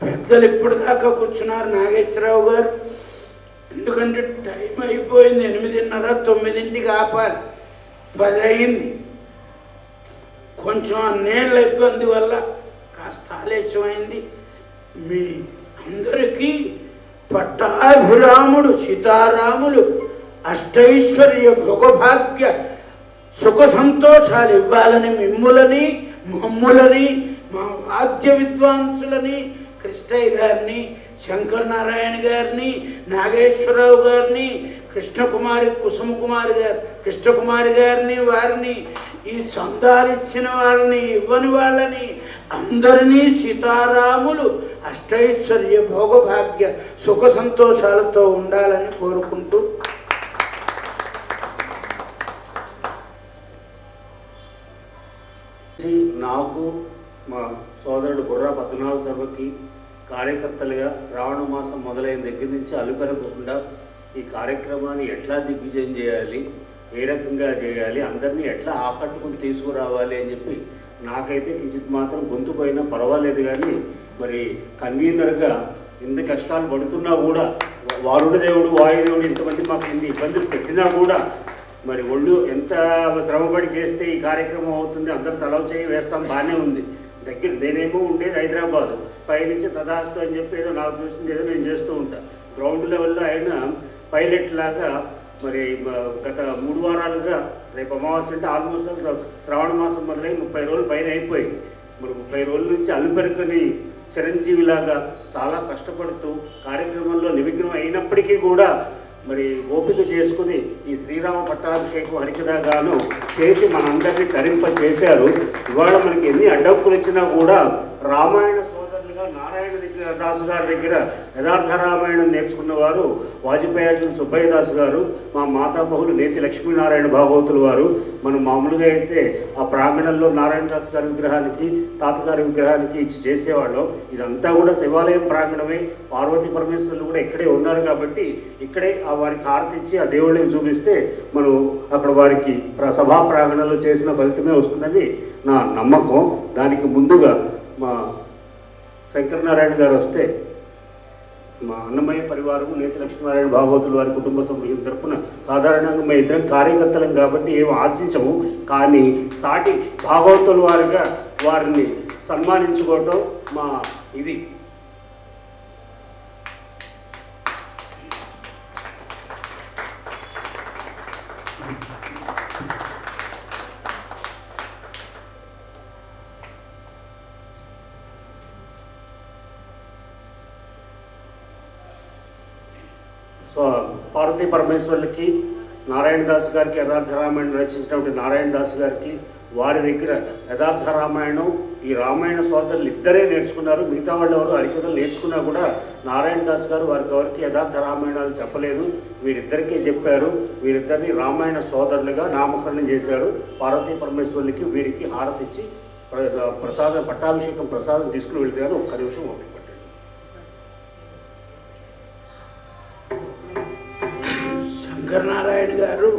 పెద్దలు ఇప్పటిదాకా కూర్చున్నారు. నాగేశ్వరరావు గారు ఎందుకంటే టైం అయిపోయింది, 8:30 9ంటికి ఆపాలి, 10 అయింది. కొంచెం నీళ్ళ ఇబ్బంది వల్ల కాస్త ఆలస్యమైంది. మీ అందరికీ పట్టాభిరాముడు సీతారాములు అష్టైశ్వర్య భోగభాగ్య సుఖ సంతోషాలు ఇవ్వాలని మిమ్ములని మమ్ములని మా వాద్య విద్వాంసులని కృష్ణయ్య గారిని శంకర్ నారాయణ గారిని, నాగేశ్వరరావు గారిని, కృష్ణకుమారి గారిని వారిని, ఈ చందాలు ఇచ్చిన వాళ్ళని, ఇవ్వని వాళ్ళని అందరినీ సీతారాములు అష్టైశ్వర్య భోగభాగ్య సుఖ సంతోషాలతో ఉండాలని కోరుకుంటూ నాకు మా సోదరుడు బుర్రా పద్మనాభ సభకి కార్యకర్తలుగా శ్రావణ మాసం మొదలైన దగ్గర నుంచి అలుపెరగకుండా ఈ కార్యక్రమాన్ని ఎట్లా దిగ్విజయం చేయాలి, ఏ రకంగా చేయాలి, అందరినీ ఎట్లా ఆకట్టుకుని తీసుకురావాలి అని చెప్పి నాకైతే కించిత్ మాత్రం గొంతు పోయినా పర్వాలేదు. కానీ మరి కన్వీనర్గా ఇంత కష్టాలు పడుతున్నా కూడా, వారుడు దేవుడు వాయుదేవుడు ఇంతమంది మాకు ఇన్ని ఇబ్బందులు పెట్టినా కూడా మరి ఒళ్ళు ఎంత శ్రమపడి చేస్తే ఈ కార్యక్రమం అవుతుంది, అందరూ తలవ చేయి వేస్తాం, బాగానే ఉంది. దగ్గర నేనేమో ఉండేది హైదరాబాదు, పైనుంచి తదాస్తు అని చెప్పి ఏదో నాకు చూసింది ఏదో నేను చేస్తూ ఉంటాను. గ్రౌండ్ లెవెల్లో ఆయన పైలట్ లాగా మరి గత 3 వారాలుగా, రేపు అమావాస్య అంటే ఆల్మోస్ట్ శ్రావణ మాసం మొదలై 30 రోజులు పైన అయిపోయింది. మరి 30 రోజుల నుంచి అలుపెరకని చిరంజీవిలాగా చాలా కష్టపడుతూ కార్యక్రమంలో నిమగ్నం అయినప్పటికీ కూడా మరి ఓపిక చేసుకుని ఈ శ్రీరామ పట్టాభిషేకం హరికథగాను చేసి మనందరినీ తరింపజేశారు. ఇవాళ మనకి ఎన్ని అడ్డంకులు వచ్చినా కూడా రామాయణ సోదరులుగా నారాయణ దాసు గారి దగ్గర యథార్థ రామాయణం నేర్చుకున్నవారు వాజపేయి సుబ్బయ్య దాసు గారు, మా మాతామహులు నేతి లక్ష్మీనారాయణ భాగవతులు వారు. మనం మామూలుగా అయితే ఆ ప్రాంగణంలో నారాయణ దాస్ గారి విగ్రహానికి, తాతగారి విగ్రహానికి ఇచ్చి చేసేవాళ్ళం. ఇదంతా కూడా శివాలయం ప్రాంగణమే, పార్వతీ పరమేశ్వరులు కూడా ఇక్కడే ఉన్నారు కాబట్టి ఇక్కడే ఆ వారికి హారతి ఇచ్చి ఆ దేవుళ్ళకి చూపిస్తే మనం అక్కడ వారికి సభా ప్రాంగణంలో చేసిన ఫలితమే వస్తుందని నా నమ్మకం. దానికి ముందుగా మా శంకరనారాయణ గారు వస్తే మా అన్నమయ్య పరివారము, నేతి లక్ష్మీనారాయణ భాగవతులు వారి కుటుంబ సభ్యుల తరఫున సాధారణంగా మేము ఇద్దరం కార్యకర్తలం కాబట్టి ఏమి ఆశించము. కానీ సాటి భాగవతుల వారిగా వారిని సన్మానించుకోవటం మా ఇది. సో పార్వతీ పరమేశ్వర్లకి, నారాయణ దాస్ గారికి, యథార్థ రామాయణం రచించినటువంటి నారాయణ దాస్ గారికి వారి దగ్గర యథార్థ రామాయణం ఈ రామాయణ సోదరులు ఇద్దరే నేర్చుకున్నారు. మిగతా వాళ్ళు ఎవరు హరికథలు నేర్చుకున్నా కూడా నారాయణ దాస్ గారు వారికి ఎవరికి యథార్థ రామాయణాలు చెప్పలేదు, వీరిద్దరికీ చెప్పారు. వీరిద్దరిని రామాయణ సోదరులుగా నామకరణం చేశారు. పార్వతీ పరమేశ్వర్లకి వీరికి హారతి ఇచ్చి ప్రసాదం, పట్టాభిషేకం ప్రసాదం తీసుకుని వెళ్తే కానీ ఒక్క నిమిషం ఓపిక పట్టండి. శంకరనారాయణ గారు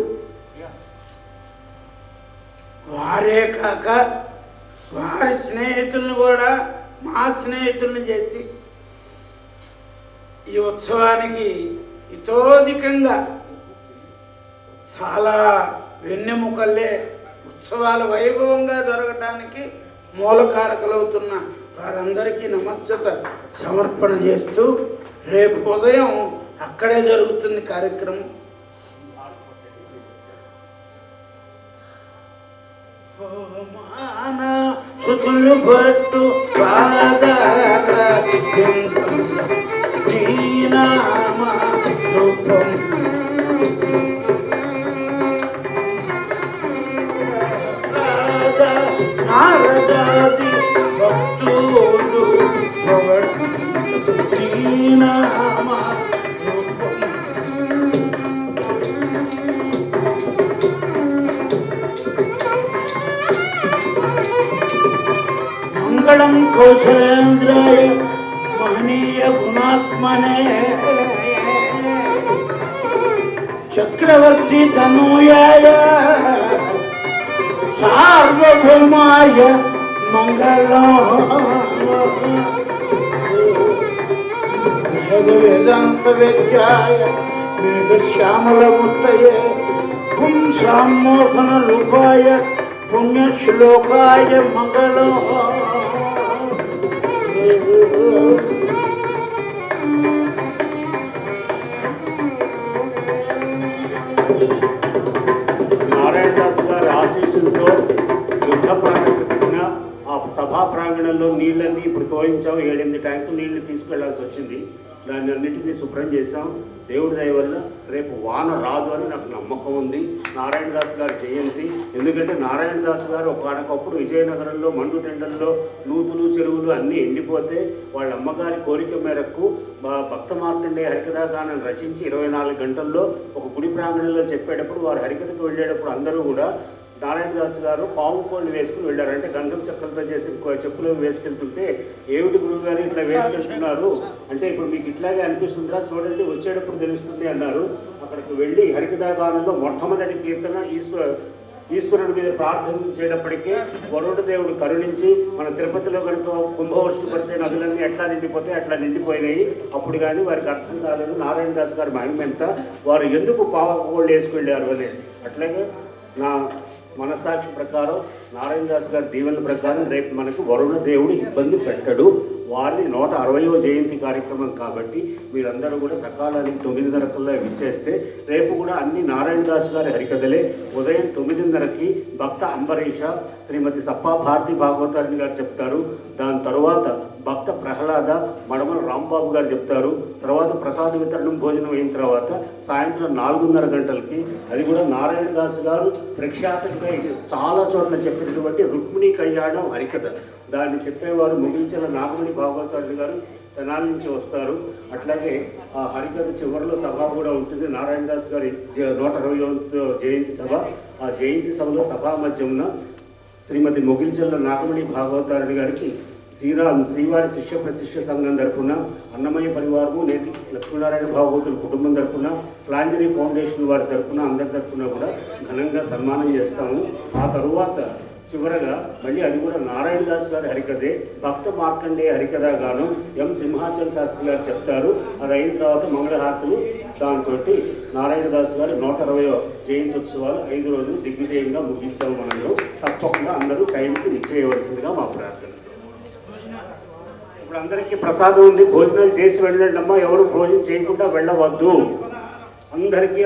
వారే కాక వారి స్నేహితులను కూడా మా స్నేహితులను చేసి ఈ ఉత్సవానికి ఇతోధికంగా చాలా వెన్నెముకల్లే ఉత్సవాలు వైభవంగా జరగటానికి మూలకారకులవుతున్న వారందరికీ నమస్సత సమర్పణ చేస్తూ రేపు ఉదయం అక్కడే జరుగుతుంది కార్యక్రమం. సుతులు పట్టు రూపం నారదాది భక్తులు మంగళం కౌశలేంద్రాయ మహనీయ గుణాత్మనే చక్రవర్తి తనూయాయ సార్వభౌమాయ మంగళం వేదాంత విద్యాయ మేఘశ్యామలమూర్తయే పుంసాం మోహన రూపాయ పుణ్యశ్లోకాయ మంగళం. నారాయణ దాస్ గారి ఆశీస్సులతో యుద్ధ ప్రాంగణ ఆ సభా ప్రాంగణంలో నీళ్ళన్నీ ఇప్పుడు తోలించాము. 7-8 ట్యాంకులు నీళ్లు తీసుకెళ్లాల్సి వచ్చింది. దాన్ని అన్నిటినీ శుభ్రం చేశాం. దేవుడి దయ వల్ల రేపు వాన రాదు అని నాకు నమ్మకం ఉంది. నారాయణదాస్ గారి జయంతి, ఎందుకంటే నారాయణదాస్ గారు ఒకనొకప్పుడు విజయనగరంలో మండుటెండల్లో నూతులు చెరువులు అన్నీ ఎండిపోతే వాళ్ళ అమ్మగారి కోరిక మేరకు భక్త మార్కండేయ హరికథాగానం రచించి 24 గంటల్లో ఒక గుడి ప్రాంగణంలో చెప్పేటప్పుడు వారు హరికథకు వెళ్ళేటప్పుడు అందరూ కూడా నారాయణదాస్ గారు పాము కోళ్ళు వేసుకుని వెళ్ళారు. అంటే గంధం చెక్కలతో చేసి చెప్పులు వేసుకెళ్తుంటే, ఏమిటి గురువు గారు ఇట్లా వేసుకెళ్తున్నారు అంటే, ఇప్పుడు మీకు ఇట్లాగే అనిపిస్తుందిరా చూడండి వచ్చేటప్పుడు తెలుస్తుంది అన్నారు. అక్కడికి వెళ్ళి హరికథాగానంలో మొట్టమొదటి కీర్తన ఈశ్వరుడి మీద ప్రార్థించేటప్పటికే వరుణ దేవుడు కరుణించి, మన తిరుపతిలో కనుక కుంభవృష్టి పడితే నదులన్నీ ఎట్లా నిండిపోతే అట్లా నిండిపోయినాయి. అప్పుడు కానీ వారికి అర్థం కాలేదు నారాయణదాస్ గారి మహిమ ఎంత, వారు ఎందుకు పావుకోళ్ళు వేసుకెళ్ళారు అనేది. అట్లాగే నా మనసాక్షి ప్రకారం నారాయణదాస్ గారి దీవెనల ప్రకారం రేపు మనకు వరుణ దేవుడు ఇబ్బంది పెట్టడు. వారిని 160వ జయంతి కార్యక్రమం కాబట్టి మీరందరూ కూడా సకాలానికి 9:30 విచ్చేస్తే రేపు కూడా అన్ని నారాయణదాస్ గారి హరికథలే. ఉదయం 9:30కి భక్త అంబరీష శ్రీమతి సప్పా భారతి భాగవతారిణి గారు చెప్తారు. దాని తరువాత భక్త ప్రహ్లాద మడమల రాంబాబు గారు చెప్తారు. తర్వాత ప్రసాద వితరణం భోజనం అయిన తర్వాత సాయంత్రం 4:30 గంటలకి, అది కూడా నారాయణదాస్ గారు ప్రఖ్యాతంగా చాలా చోట్ల చెప్పినటువంటి రుక్మిణీ కళ్యాణం హరికథ, దాన్ని చెప్పేవారు ముగిల్చెల నాగమణి భాగవతారులు గారు తెనాలి నుంచి వస్తారు. అట్లాగే ఆ హరికథ చివరిలో సభ కూడా ఉంటుంది. నారాయణదాస్ గారి 160వ జయంతి సభ. ఆ జయంతి సభలో సభా మధ్యమున శ్రీమతి ముగిల్చెల నాగమణి భాగవతారులు గారికి శ్రీవారి శిష్య ప్రశిష్య సంఘం తరపున, అన్నమయ్య పరివారము, నేతి లక్ష్మీనారాయణ భాగవతుల కుటుంబం తరపున, ప్లాంజరీ ఫౌండేషన్ వారి తరపున, అందరి తరపున కూడా ఘనంగా సన్మానం చేస్తాము. ఆ తరువాత చివరగా మళ్ళీ అది కూడా నారాయణదాస్ గారి హరికథే, భక్త మార్కండేయ హరికథాగానం ఎం సింహాచల శాస్త్రి గారు చెప్తారు. అది అయిన తర్వాత మంగళహారతులు. దాంతో నారాయణదాస్ గారి 160వ జయంత్యుత్సవాలు 5 రోజులు దిగ్విజయంగా ముగిద్దాం. మనలో తప్పకుండా అందరూ టైంకి నిశ్చయవలసిందిగా మా ప్రార్థన. ఇప్పుడు అందరికీ ప్రసాదం ఉంది, భోజనాలు చేసి వెళ్ళండి అమ్మా. ఎవరు భోజనం చేయకుండా వెళ్ళవద్దు. అందరికీ